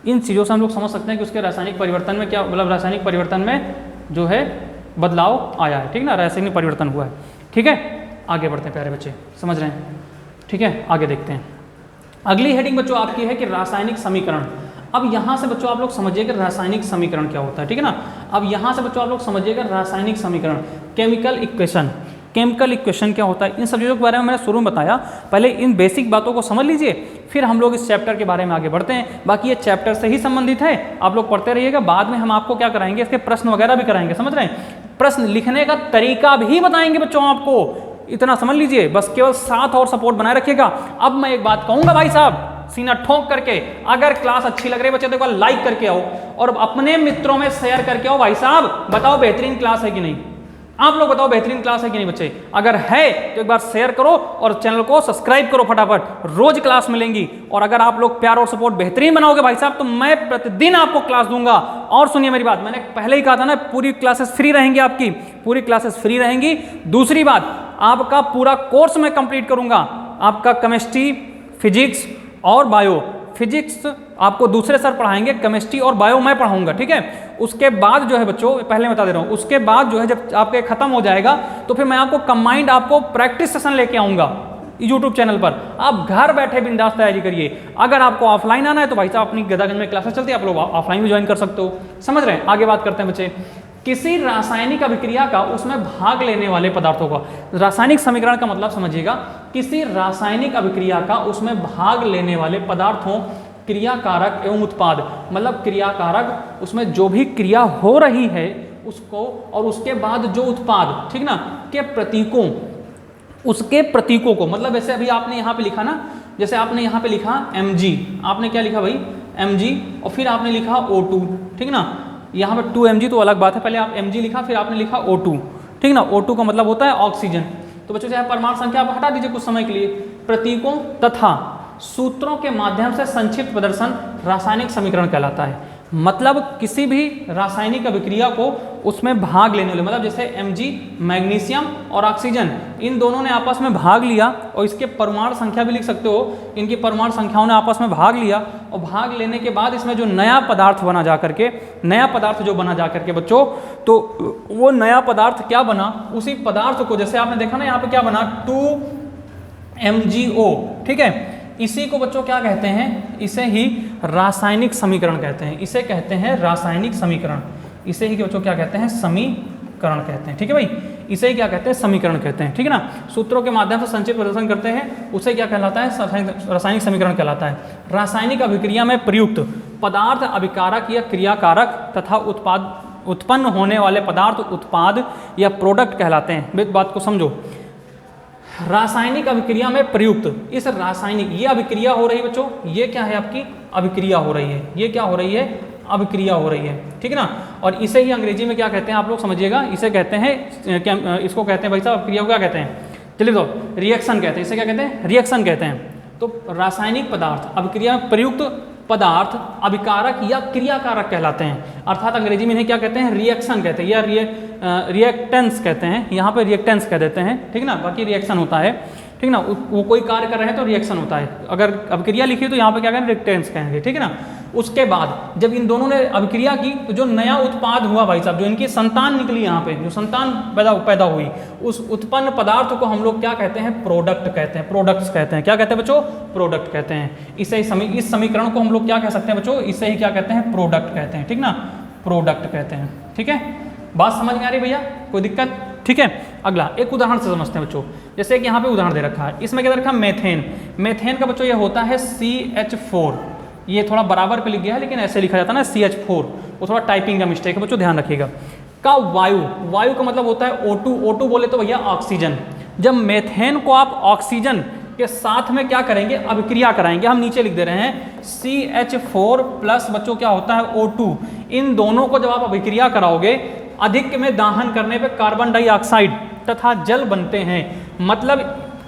इन चीज़ों से हम लोग समझ सकते हैं कि उसके रासायनिक परिवर्तन में क्या, मतलब रासायनिक परिवर्तन में जो है बदलाव आया है, ठीक ना, रासायनिक परिवर्तन हुआ है, ठीक है। आगे बढ़ते हैं प्यारे बच्चे, समझ रहे हैं, ठीक है। आगे देखते हैं, अगली हेडिंग बच्चों आपकी है कि रासायनिक समीकरण। अब यहाँ से बच्चों आप लोग समझिएगा रासायनिक समीकरण क्या होता है, ठीक है ना। अब यहाँ से बच्चों आप लोग समझिएगा रासायनिक समीकरण, केमिकल इक्वेशन। केमिकल इक्वेशन क्या होता है, इन सब चीज़ों के बारे में मैंने शुरू में बताया। पहले इन बेसिक बातों को समझ लीजिए, फिर हम लोग इस चैप्टर के बारे में आगे बढ़ते हैं। बाकी ये चैप्टर से ही संबंधित है, आप लोग पढ़ते रहिएगा। बाद में हम आपको क्या कराएंगे, इसके प्रश्न वगैरह भी कराएंगे, समझ रहे हैं। प्रश्न लिखने का तरीका भी बताएंगे बच्चों आपको, इतना समझ लीजिए, बस केवल साथ और सपोर्ट बनाए रखिएगा। अब मैं एक बात कहूँगा भाई साहब, सीना ठोक करके, अगर क्लास अच्छी लग रही है बच्चे तो एक बार लाइक करके आओ और अपने मित्रों में शेयर करके आओ। भाई साहब बताओ बेहतरीन क्लास है कि नहीं, आप लोग बताओ बेहतरीन क्लास है कि नहीं बच्चे। अगर है तो एक बार शेयर करो और चैनल को सब्सक्राइब करो फटाफट, रोज क्लास मिलेंगी। और अगर आप लोग प्यार और सपोर्ट बेहतरीन बनाओगे भाई साहब तो मैं प्रतिदिन आपको क्लास दूंगा। और सुनिए मेरी बात, मैंने पहले ही कहा था ना, पूरी क्लासेस फ्री रहेंगी, आपकी पूरी क्लासेस फ्री रहेंगी। दूसरी बात, आपका पूरा कोर्स मैं कंप्लीट करूंगा, आपका केमिस्ट्री, फिजिक्स और बायो। फिजिक्स आपको दूसरे सर पढ़ाएंगे, केमिस्ट्री और बायो मैं पढ़ाऊंगा, ठीक है। उसके बाद जो है बच्चों, पहले बता दे रहा हूँ, उसके बाद जो है जब आपके खत्म हो जाएगा तो फिर मैं आपको कंबाइंड आपको प्रैक्टिस सेशन लेके आऊँगा यूट्यूब चैनल पर। आप घर बैठे बिंदास तैयारी करिए। अगर आपको ऑफलाइन आना है तो भाई साहब अपनी गदागंज में क्लासेस चलती है, आप लोग ऑफलाइन भी ज्वाइन कर सकते हो, समझ रहे हैं। आगे बात करते हैं बच्चे, किसी रासायनिक अभिक्रिया का उसमें भाग लेने वाले पदार्थों का, रासायनिक समीकरण का मतलब समझिएगा, किसी रासायनिक अभिक्रिया का उसमें भाग लेने वाले पदार्थों, क्रियाकारक एवं उत्पाद, मतलब क्रियाकारक उसमें जो भी क्रिया हो रही है उसको, और उसके बाद जो उत्पाद, ठीक ना, के प्रतीकों, उसके प्रतीकों को, मतलब वैसे अभी आपने यहाँ पे लिखा ना, जैसे आपने यहाँ पे लिखा Mg, आपने क्या लिखा भाई Mg, और फिर आपने लिखा O2, ठीक ना। यहाँ पे 2Mg तो अलग बात है, पहले आप Mg लिखा फिर आपने लिखा O2, ठीक ना। O2 का मतलब होता है ऑक्सीजन। तो बच्चों चाहे परमाणु संख्या आप हटा दीजिए कुछ समय के लिए। प्रतीकों तथा सूत्रों के माध्यम से संक्षिप्त प्रदर्शन रासायनिक समीकरण कहलाता है। मतलब किसी भी रासायनिक अभिक्रिया को उसमें भाग लेने वाले, मतलब जैसे Mg, मैग्नीशियम और ऑक्सीजन, इन दोनों ने आपस में भाग लिया, और इसके परमाणु संख्या भी लिख सकते हो, इनकी परमाणु संख्याओं ने आपस में भाग लिया, और भाग लेने के बाद इसमें जो नया पदार्थ बना जा करके, नया पदार्थ जो बना जा करके बच्चों, तो वो नया पदार्थ क्या बना, उसी पदार्थ को, जैसे आपने देखा ना यहाँ पे क्या बना 2MgO, ठीक है। इसी को बच्चों क्या कहते हैं, इसे ही रासायनिक समीकरण कहते हैं, इसे कहते हैं रासायनिक समीकरण, इसे ही बच्चों क्या कहते हैं, समीकरण कहते हैं, ठीक है भाई। इसे ही क्या कहते हैं, समीकरण कहते हैं, ठीक है ना। सूत्रों के माध्यम से संक्षिप्त प्रदर्शन करते हैं, उसे क्या कहलाता है, रासायनिक समीकरण कहलाता है। रासायनिक अभिक्रिया में प्रयुक्त पदार्थ अभिकारक या क्रियाकारक तथा उत्पन्न होने वाले पदार्थ उत्पाद या प्रोडक्ट कहलाते हैं। बात को समझो, रासायनिक अभिक्रिया में प्रयुक्त, इस रासायनिक, ये अभिक्रिया हो रही है बच्चों, ये क्या है आपकी अभिक्रिया हो रही है, ये क्या हो रही है, अभिक्रिया हो रही है, ठीक है ना। और इसे ही अंग्रेजी में क्या कहते हैं आप लोग समझिएगा, इसे कहते हैं, इसको कहते हैं भाई साहब, अभिक्रिया को क्या कहते हैं, चलिए तो रिएक्शन कहते हैं, इसे क्या कहते हैं, रिएक्शन कहते हैं। तो रासायनिक पदार्थ अभिक्रिया में प्रयुक्त पदार्थ अभिकारक या क्रियाकारक कहलाते हैं, अर्थात अंग्रेजी में इन्हें क्या कहते हैं, रिएक्शन कहते हैं या रिएक्टेंस कहते हैं, यहाँ पे रिएक्टेंस कह देते हैं, ठीक ना, बाकी रिएक्शन होता है। ठीक ना, वो कोई कार्य कर रहे हैं तो रिएक्शन होता है। अगर अभिक्रिया लिखी तो यहाँ पे क्या कहेंगे, रिएक्टेंस कहेंगे, ठीक है ना। उसके बाद जब इन दोनों ने अभिक्रिया की तो जो नया उत्पाद हुआ भाई साहब, जो इनकी संतान निकली, यहाँ पे जो संतान पैदा हुई, उस उत्पन्न पदार्थ को हम लोग क्या कहते हैं, प्रोडक्ट कहते हैं, प्रोडक्ट्स कहते हैं। क्या कहते हैं बच्चों, प्रोडक्ट कहते हैं। इस समीकरण को हम लोग क्या कह सकते हैं बच्चों, इसे ही क्या कहते हैं, प्रोडक्ट कहते हैं, ठीक ना, प्रोडक्ट कहते हैं। ठीक है, बात समझ में आ रही भैया, कोई दिक्कत? ठीक है, अगला एक उदाहरण से समझते हैं बच्चों। जैसे कि यहाँ पे उदाहरण दे रखा है, इसमें क्या दे रखा है, मेथेन। मेथेन का बच्चों ये होता है CH4, ये थोड़ा बराबर पे लिख गया है लेकिन ऐसे लिखा जाता है ना CH4, वो थोड़ा टाइपिंग का मिस्टेक है बच्चों, ध्यान रखिएगा। का वायु का मतलब होता है O2 बोले तो भैया ऑक्सीजन। जब मेथेन को आप ऑक्सीजन के साथ में क्या करेंगे, अभिक्रिया कराएंगे, हम नीचे लिख दे रहे हैं CH4 प्लस बच्चों क्या होता है O2। इन दोनों को जब आप अभिक्रिया कराओगे, अधिक में दाहन करने पे कार्बन डाइऑक्साइड तथा जल बनते हैं। मतलब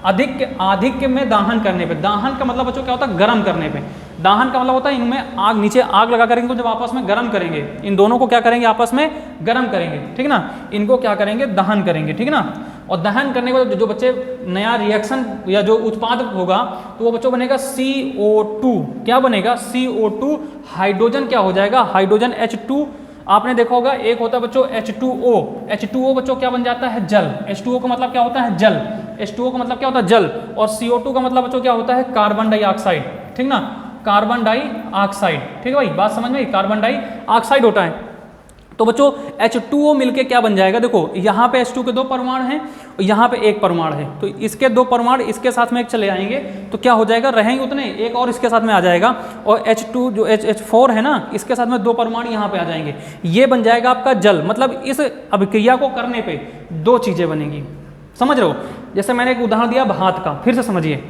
अधिक में दाहन करने पे, दाहन का मतलब बच्चों क्या होता है, गर्म करने पे। दाहन का मतलब होता है इनमें आग, नीचे आग लगा करेंगे तो जब आपस में गर्म करेंगे, इन दोनों को क्या करेंगे, आपस में गर्म करेंगे, ठीक ना, इनको क्या करेंगे, दहन करेंगे, ठीक ना। और दहन करने के बाद जो बच्चे नया रिएक्शन या जो उत्पाद होगा तो वो बच्चों बनेगा CO2। क्या बनेगा, CO2। हाइड्रोजन क्या हो जाएगा, हाइड्रोजन H2। आपने देखा होगा एक होता है बच्चों H2O। H2O बच्चों क्या बन जाता है, जल। H2O का मतलब क्या होता है, जल। H2O का मतलब क्या होता है, जल। और CO2 का मतलब बच्चों क्या होता है, कार्बन डाइऑक्साइड, ठीक ना, कार्बन डाइऑक्साइड। ठीक है भाई, बात समझ में आई, कार्बन डाइऑक्साइड होता है। तो बच्चों H2O मिलके क्या बन जाएगा, देखो यहाँ पे H2 के 2 परमाणु हैं और यहाँ पे 1 परमाणु है, तो इसके 2 परमाणु इसके साथ में एक चले आएंगे तो क्या हो जाएगा, रहेंगे उतने, एक और इसके साथ में आ जाएगा। और H2 जो H4 है ना, इसके साथ में 2 परमाणु यहाँ पे आ जाएंगे, ये बन जाएगा आपका जल। मतलब इस अभिक्रिया को करने पे 2 चीजें बनेंगी, समझ रहे हो। जैसे मैंने एक उदाहरण दिया भात का, फिर से समझिए,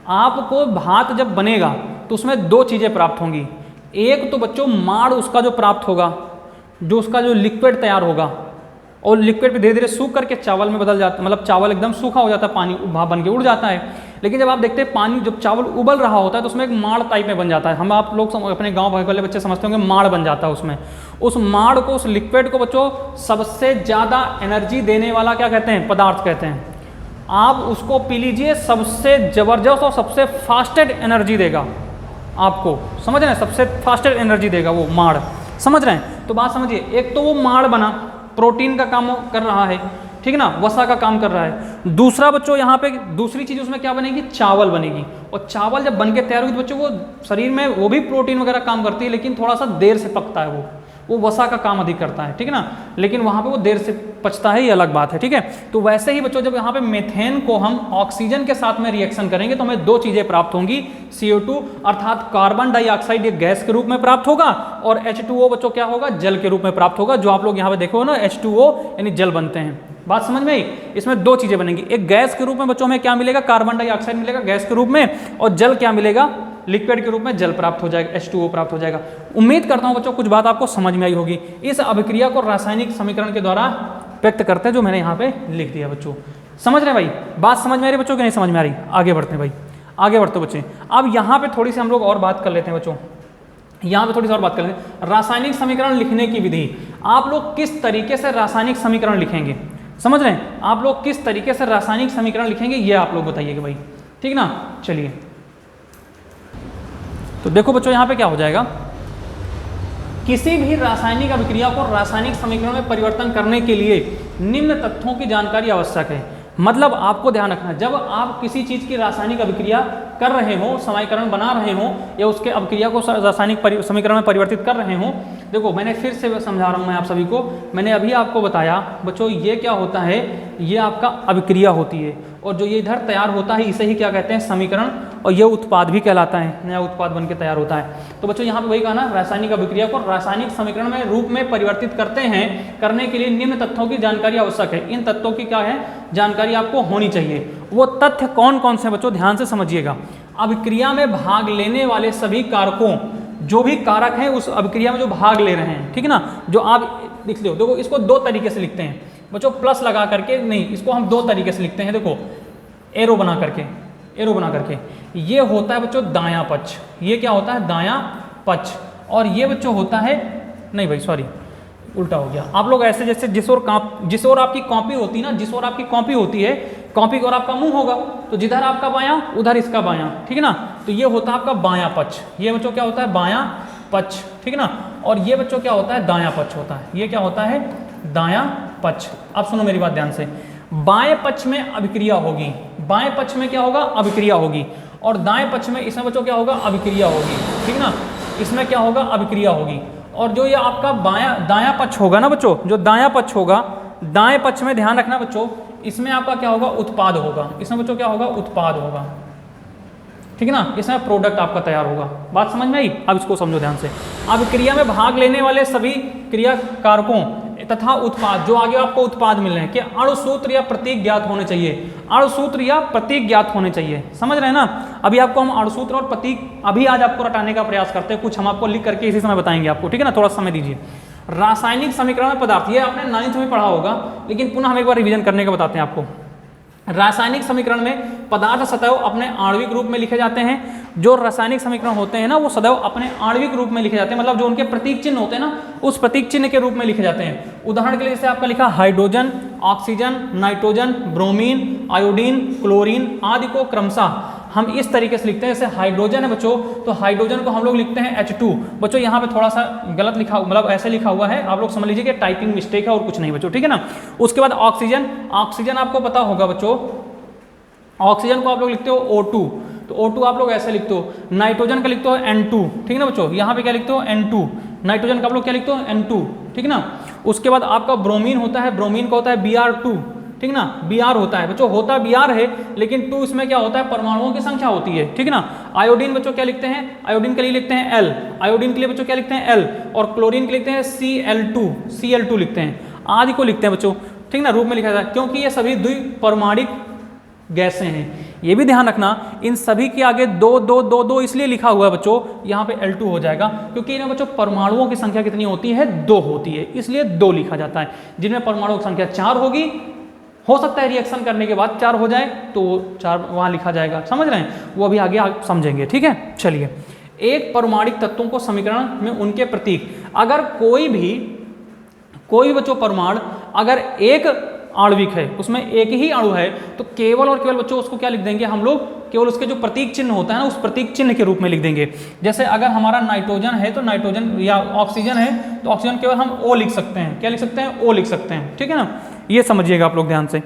आपको भात जब बनेगा तो उसमें 2 चीजें प्राप्त होंगी। एक तो बच्चों माड़ उसका जो प्राप्त होगा, जो उसका जो लिक्विड तैयार होगा, और लिक्विड पे धीरे धीरे सूख करके चावल में बदल जाता है, मतलब चावल एकदम सूखा हो जाता है, पानी भाप बन के उड़ जाता है। लेकिन जब आप देखते हैं पानी, जब चावल उबल रहा होता है तो उसमें एक माड़ टाइप में बन जाता है। हम आप लोग अपने गांव वाले बच्चे समझते होंगे, माड़ बन जाता है उसमें। उस माड़ को, उस लिक्विड को बच्चों सबसे ज़्यादा एनर्जी देने वाला क्या कहते हैं, पदार्थ कहते हैं। आप उसको पी लीजिए, सबसे ज़बरदस्त और सबसे फास्टेड एनर्जी देगा आपको, समझ रहे हैं, सबसे फास्टेड एनर्जी देगा वो माड़, समझ रहे हैं। तो बात समझिए, एक तो वो माड़ बना, प्रोटीन का काम कर रहा है, ठीक ना, वसा का काम कर रहा है। दूसरा बच्चों यहाँ पे दूसरी चीज उसमें क्या बनेगी, चावल बनेगी। और चावल जब बन के तैयार हुई तो बच्चों वो शरीर में वो भी प्रोटीन वगैरह काम करती है, लेकिन थोड़ा सा देर से पकता है, वो वसा का काम अधिक करता है, ठीक है ना, लेकिन वहाँ पे वो देर से पचता है, ये अलग बात है, ठीक है। तो वैसे ही बच्चों जब यहाँ पे मेथेन को हम ऑक्सीजन के साथ में रिएक्शन करेंगे तो हमें 2 चीजें प्राप्त होंगी, CO2 अर्थात कार्बन डाइऑक्साइड ये गैस के रूप में प्राप्त होगा, और H2O बच्चों क्या होगा, जल के रूप में प्राप्त होगा। जो आप लोग यहाँ पे देखो ना, H2O यानी जल बनते हैं। बात समझ में आई, इसमें 2 चीजें बनेंगी, एक गैस के रूप में बच्चों हमें क्या मिलेगा, कार्बन डाइऑक्साइड मिलेगा गैस के रूप में, और जल क्या मिलेगा, लिक्विड के रूप में जल प्राप्त हो जाएगा, H2O प्राप्त हो जाएगा। उम्मीद करता हूं बच्चों कुछ बात आपको समझ में आई होगी। इस अभिक्रिया को रासायनिक समीकरण के द्वारा व्यक्त करते हैं, जो मैंने यहाँ पे लिख दिया बच्चों। समझ रहे भाई, बात समझ में आ रही बच्चों कि नहीं समझ में आ रही? आगे बढ़ते हैं भाई, आगे बढ़ते बच्चे। अब यहाँ पे थोड़ी सी हम लोग और बात कर लेते हैं बच्चों, यहाँ पे थोड़ी सी और बात कर लेते हैं। रासायनिक समीकरण लिखने की विधि, आप लोग किस तरीके से रासायनिक समीकरण लिखेंगे, समझ रहे हैं, आप लोग किस तरीके से रासायनिक समीकरण लिखेंगे ये आप लोग बताइएगा भाई, ठीक ना। चलिए तो देखो बच्चों, यहाँ पे क्या हो जाएगा, किसी भी रासायनिक अभिक्रिया को रासायनिक समीकरण में परिवर्तन करने के लिए निम्न तथ्यों की जानकारी आवश्यक है। मतलब आपको ध्यान रखना, जब आप किसी चीज़ की रासायनिक अभिक्रिया कर रहे हो, समीकरण बना रहे हो, या उसके अभिक्रिया को रासायनिक समीकरण में परिवर्तित कर रहे हो, देखो मैंने फिर से समझा रहा हूँ मैं आप सभी को, मैंने अभी आपको बताया बच्चों, ये क्या होता है, ये आपका अभिक्रिया होती है, और जो ये इधर तैयार होता है इसे ही क्या कहते हैं, समीकरण, और ये उत्पाद भी कहलाता है, नया उत्पाद बनके तैयार होता है। तो बच्चों यहाँ पे वही कहा ना, रासायनिक अभिक्रिया को रासायनिक समीकरण में रूप में परिवर्तित करते हैं, करने के लिए निम्न तथ्यों की जानकारी आवश्यक है। इन तथ्यों की क्या है, जानकारी आपको होनी चाहिए। वो तथ्य कौन कौन से बच्चों, ध्यान से समझिएगा। अभिक्रिया में भाग लेने वाले सभी कारकों, जो भी कारक हैं उस अभिक्रिया में जो भाग ले रहे हैं, ठीक है ना, जो आप लिख लो, देखो इसको 2 तरीके से लिखते हैं बच्चों, प्लस लगा करके नहीं, इसको हम 2 तरीके से लिखते हैं, देखो एरो बना करके, एरो बना करके। ये होता है बच्चों दायां पक्ष, ये क्या होता है, दायां पक्ष, और ये बच्चों होता है, नहीं भाई सॉरी उल्टा हो गया। आप लोग ऐसे जैसे जिस ओर आपकी कॉपी होती है ना, जिस ओर आपकी कॉपी होती है, कॉपी और आपका मुंह होगा, तो जिधर आपका बायां उधर इसका बायां, ठीक है ना। तो ये होता है आपका बायां पक्ष, ये बच्चों क्या होता है बायां पक्ष, ठीक है ना। और ये बच्चों क्या होता है दायां पक्ष होता है, ये क्या होता है दायां पक्ष। अब सुनो मेरी बात ध्यान से, बाएं पक्ष में अभिक्रिया होगी, बाएं पक्ष में क्या होगा अभिक्रिया होगी, और दाएं पक्ष में इसमें बच्चों क्या होगा अभिक्रिया होगी, ठीक ना। इसमें क्या होगा अभिक्रिया होगी। और जो ये आपका दायां पक्ष होगा ना बच्चों, जो दायां पक्ष होगा, दाएं पक्ष में ध्यान रखना बच्चों, इसमें आपका क्या होगा उत्पाद होगा, इसमें बच्चों क्या होगा उत्पाद होगा, ठीक है ना। इसमें प्रोडक्ट आपका तैयार होगा। बात समझ में आई? अब इसको समझो ध्यान से। अब क्रिया में भाग लेने वाले सभी क्रिया कारकों तथा उत्पाद, जो आगे आपको उत्पाद मिल रहे हैं, कि अणुसूत्र या प्रतीक ज्ञात होने चाहिए, अणुसूत्र या प्रतीक ज्ञात होने चाहिए, समझ रहे हैं ना। अभी आपको हम अणुसूत्र और प्रतीक अभी आज आपको रटाने का प्रयास करते हैं, कुछ हम आपको लिख करके इसी समय बताएंगे आपको, ठीक है ना। थोड़ा समय दीजिए। रासायनिक समीकरण में पदार्थ, ये आपने 9th में पढ़ा होगा, लेकिन पुनः हम एक बार रिवीजन करने का बताते हैं आपको। रासायनिक समीकरण में पदार्थ सदैव अपने आणविक रूप में लिखे जाते हैं। जो रासायनिक समीकरण होते हैं ना, वो सदैव अपने आणविक रूप में लिखे जाते हैं, मतलब जो उनके प्रतीक चिन्ह होते हैं ना, उस प्रतीक चिन्ह के रूप में लिखे जाते हैं। उदाहरण के लिए जैसे आपका लिखा hydrogen, oxygen, nitrogen, bromine, iodine, chlorine आदि को क्रमशः हम इस तरीके से लिखते हैं। जैसे हाइड्रोजन है बच्चों, तो हाइड्रोजन को हम लोग लिखते हैं H2। बच्चों यहाँ पे थोड़ा सा गलत लिखा, मतलब ऐसे लिखा हुआ है, आप लोग समझ लीजिए कि टाइपिंग मिस्टेक है और कुछ नहीं बच्चों, ठीक है ना। उसके बाद ऑक्सीजन, ऑक्सीजन आपको पता होगा बच्चों, ऑक्सीजन को आप लोग लिखते हो O2, तो O2 आप लोग ऐसे लिखते हो। नाइट्रोजन का लिखते हो N2, ठीक है ना बच्चों, यहाँ पे क्या लिखते हो N2, नाइट्रोजन का आप लोग क्या लिखते हो N2, ठीक है ना। उसके बाद आपका ब्रोमीन होता है, ब्रोमीन का होता है Br2, ठीक ना, Br होता है बच्चों, होता Br है, लेकिन 2 इसमें क्या होता है परमाणुओं की संख्या होती है, ठीक है ना। आयोडीन बच्चों क्या लिखते हैं, आयोडीन के लिए लिखते हैं L, आयोडीन के लिए बच्चों क्या लिखते हैं L, और क्लोरीन के लिए लिखते हैं Cl2 लिखते हैं, आदि को लिखते हैं बच्चों, ठीक ना, रूप में लिखा जाता है, क्योंकि ये सभी द्विपरमाणिक गैसें हैं। ये भी ध्यान रखना, इन सभी के आगे 2 इसलिए लिखा हुआ है बच्चों, यहाँ पे L2 हो जाएगा, क्योंकि इनमें बच्चों परमाणुओं की संख्या कितनी होती है 2 होती है, इसलिए 2 लिखा जाता है। जिनमें परमाणुओं की संख्या 4 होगी, हो सकता है रिएक्शन करने के बाद 4 हो जाए, तो 4 वहाँ लिखा जाएगा, समझ रहे हैं, वो अभी आगे आप समझेंगे, ठीक है। चलिए, एक परमाणिक तत्वों को समीकरण में उनके प्रतीक, अगर कोई भी बच्चों परमाणु अगर एक आणविक है, उसमें एक ही अणु है, तो केवल और केवल बच्चों उसको क्या लिख देंगे हम लोग, केवल उसके जो प्रतीक चिन्ह होता है ना, उस प्रतीक चिन्ह के रूप में लिख देंगे। जैसे अगर हमारा नाइट्रोजन है तो नाइट्रोजन, या ऑक्सीजन है तो ऑक्सीजन केवल हम O लिख सकते हैं, क्या लिख सकते हैं O लिख सकते हैं, ठीक है ना। ये समझिएगा आप लोग ध्यान से,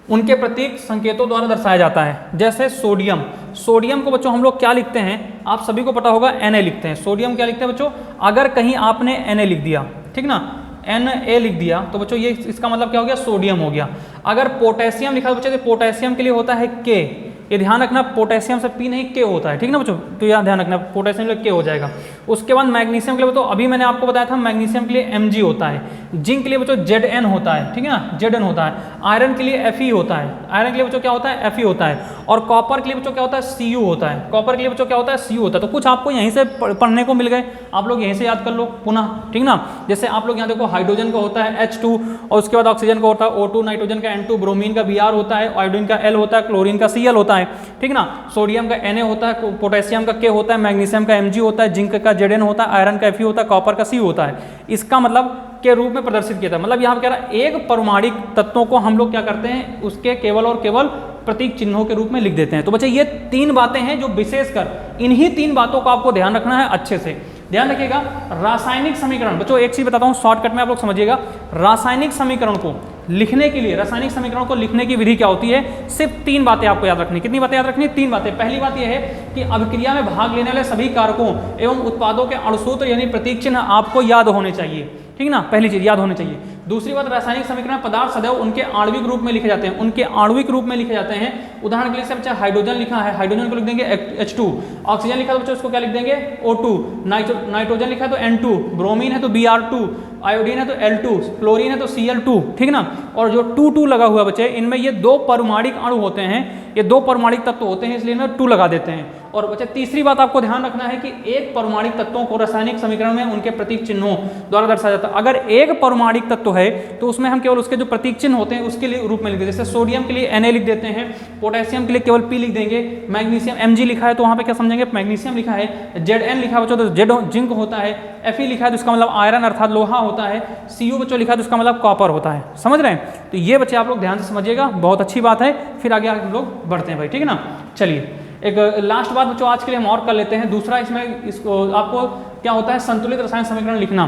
उनके प्रतीक संकेतों द्वारा दर्शाया जाता है। जैसे सोडियम, सोडियम को बच्चों हम लोग क्या लिखते हैं, आप सभी को पता होगा Na लिखते हैं। सोडियम क्या लिखते हैं बच्चों, अगर कहीं आपने Na लिख दिया, ठीक ना, Na लिख दिया, तो बच्चों ये इसका मतलब क्या हो गया, सोडियम हो गया। अगर पोटेशियम लिखा तो बच्चों, तो पोटेशियम के लिए होता है K, ये ध्यान रखना, पोटेशियम से P नहीं K होता है, ठीक ना बच्चों, तो यहाँ ध्यान रखना, पोटेशियम के लिए K हो जाएगा। उसके बाद मैग्नीशियम के लिए बच्चों, अभी मैंने आपको बताया था मैग्नीशियम के लिए Mg होता है। जिंक के लिए बच्चों Zn होता है, ठीक है ना, Zn होता है। आयरन के लिए Fe होता है, आयरन के लिए बच्चों क्या होता है Fe होता है। और कॉपर के लिए बच्चों क्या होता है Cu होता है, कॉपर के लिए बच्चों क्या होता है Cu होता है। तो कुछ आपको यहीं से पढ़ने को मिल गए, आप लोग यहीं से याद कर लो पुनः, ठीक ना। जैसे आप लोग यहाँ देखो, हाइड्रोजन का होता है H2, और उसके बाद ऑक्सीजन का होता है O2, नाइट्रोजन का N2, ब्रोमीन का Br होता है, आयोडीन का L होता है, क्लोरीन का Cl होता है, ठीक ना। सोडियम का Na होता है, पोटेशियम का K होता है, मैग्नीशियम का Mg होता है, जिंक का Zn होता है, आयरन का Fe होता है, कॉपर का Cu होता है। इसका मतलब के रूप में प्रदर्शित किया था, मतलब यहाँ पे कह रहा है एक परमाणिक तत्वों को हम लोग क्या करते हैं, उसके केवल और केवल प्रतीक चिन्हों के रूप में लिख देते हैं। तो बच्चे ये 3 बातें हैं जो विशेषकर, इन्हीं 3 बातों को आपको ध्यान रखना है, अच्छे से ध्यान रखिएगा। रासायनिक समीकरण बच्चों, एक चीज बताता हूँ शॉर्टकट में आप लोग समझिएगा। रासायनिक समीकरण को लिखने के लिए, रासायनिक समीकरण को लिखने की विधि क्या होती है, सिर्फ 3 बातें आपको याद रखनी। कितनी बातें याद रखनी? 3 बातें। पहली बात यह है कि अभिक्रिया में भाग लेने वाले सभी कारकों एवं उत्पादों के अणुसूत्र यानी प्रतीक चिन्ह आपको याद होने चाहिए, ठीक ना, पहली चीज याद होनी चाहिए। दूसरी बात, रासायनिक समीकरण पदार्थ सदैव उनके आणविक रूप में लिखे जाते हैं, उनके आणविक रूप में लिखे जाते हैं। उदाहरण के लिए बच्चा हाइड्रोजन लिखा है, हाइड्रोजन को लिख देंगे H2, ऑक्सीजन लिखा तो बच्चों उसको क्या लिख देंगे O2, नाइट्रोजन लिखा है तो N2, ब्रोमीन है तो Br2, आयोडीन है तो L2, क्लोरीन है तो Cl2, ठीक ना। और जो 2 लगा हुआ बच्चे, इनमें ये 2 परमाणिक अणु होते हैं, ये 2 परमाणिक तत्व होते हैं, इसलिए इनमें 2 लगा देते हैं। और बच्चे तीसरी बात आपको ध्यान रखना है कि एक परमाणिक तत्वों को रासायनिक समीकरण में उनके प्रतीक चिन्हों द्वारा दर्शाया जाता है। अगर एक परमाणिक तत्व है तो उसमें हम केवल उसके जो प्रतीक चिन्ह होते हैं उसके लिए रूप में लिख देते हैं। जैसे सोडियम के लिए Na लिख देते हैं, पोटेशियम के लिए केवल P लिख देंगे, मैग्नीशियम Mg लिखा है तो वहाँ पे क्या समझेंगे, मैग्नीशियम लिखा है, Zn लिखा है बच्चों तो Z जिंक होता है, Fe लिखा है तो इसका मतलब आयरन अर्थात लोहा होता है, Cu बच्चों लिखा है तो इसका मतलब कॉपर होता है। समझ रहे हैं? तो ये बच्चे आप लोग ध्यान से समझिएगा, बहुत अच्छी बात है। फिर आगे हम लोग बढ़ते हैं भाई, ठीक है ना। चलिए एक लास्ट बात बच्चों आज के लिए हम और कर लेते हैं। दूसरा इसमें इसको आपको क्या होता है, संतुलित रासायनिक समीकरण लिखना,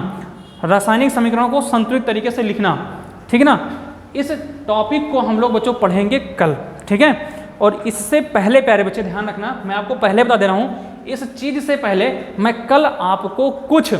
रासायनिक समीकरणों को संतुलित तरीके से लिखना, ठीक है ना। इस टॉपिक को हम लोग बच्चों पढ़ेंगे कल, ठीक है। और इससे पहले प्यारे बच्चे ध्यान रखना, मैं आपको पहले बता दे रहा हूँ, इस चीज़ से पहले मैं कल आपको कुछ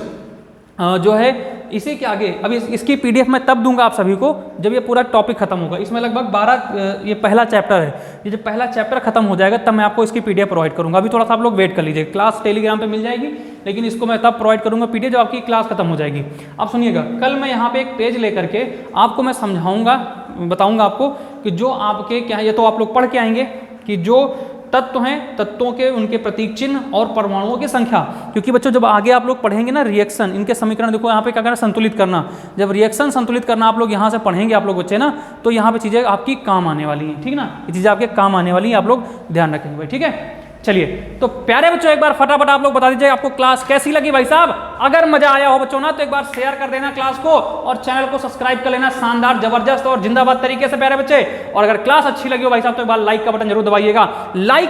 जो है इसी के आगे, अभी इसकी पीडीएफ मैं तब दूंगा आप सभी को जब ये पूरा टॉपिक खत्म होगा। इसमें लगभग 12 ये पहला चैप्टर है, ये जब पहला चैप्टर खत्म हो जाएगा तब मैं आपको इसकी पीडीएफ प्रोवाइड करूंगा। अभी थोड़ा सा आप लोग वेट कर लीजिए, क्लास टेलीग्राम पे मिल जाएगी, लेकिन इसको मैं तब प्रोवाइड करूंगा पीडीएफ जब आपकी क्लास खत्म हो जाएगी। आप सुनिएगा, कल मैं यहाँ पे एक पेज लेकर के आपको मैं समझाऊंगा, बताऊंगा आपको कि जो आपके क्या है, ये तो आप लोग पढ़ के आएंगे कि जो तत्व हैं, तत्वों के उनके प्रतीक चिन्ह और परमाणुओं की संख्या। क्योंकि बच्चों जब आगे आप लोग पढ़ेंगे ना रिएक्शन, इनके समीकरण देखो यहाँ पे क्या करना, संतुलित करना। जब रिएक्शन संतुलित करना आप लोग यहाँ से पढ़ेंगे आप लोग बच्चे ना, तो यहाँ पे चीज़ें आपकी काम आने वाली हैं, ठीक ना। ये चीज़ें आपके काम आने वाली हैं, आप लोग ध्यान रखेंगे भाई, ठीक है। चलिए तो प्यारे बच्चों एक बार फटाफट आप लोग बता दीजिए आपको क्लास कैसी लगी भाई साहब। अगर मजा आया हो बच्चों ना तो एक बार शेयर कर देना क्लास को और चैनल को सब्सक्राइब कर लेना शानदार, जबरदस्त और जिंदाबाद तरीके से प्यारे बच्चे। और अगर क्लास अच्छी लगी हो भाई साहब तो एक बार लाइक का बटन जरूर दबाइएगा। लाइक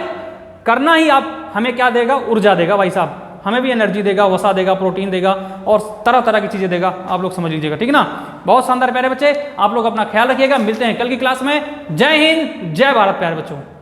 करना ही आप हमें क्या देगा, ऊर्जा देगा भाई साहब, हमें भी एनर्जी देगा, वसा देगा, प्रोटीन देगा और तरह तरह की चीजें देगा, आप लोग समझ लीजिएगा, ठीक है ना। बहुत शानदार प्यारे बच्चे, आप लोग अपना ख्याल रखिएगा, मिलते हैं कल की क्लास में। जय हिंद, जय भारत प्यारे बच्चों।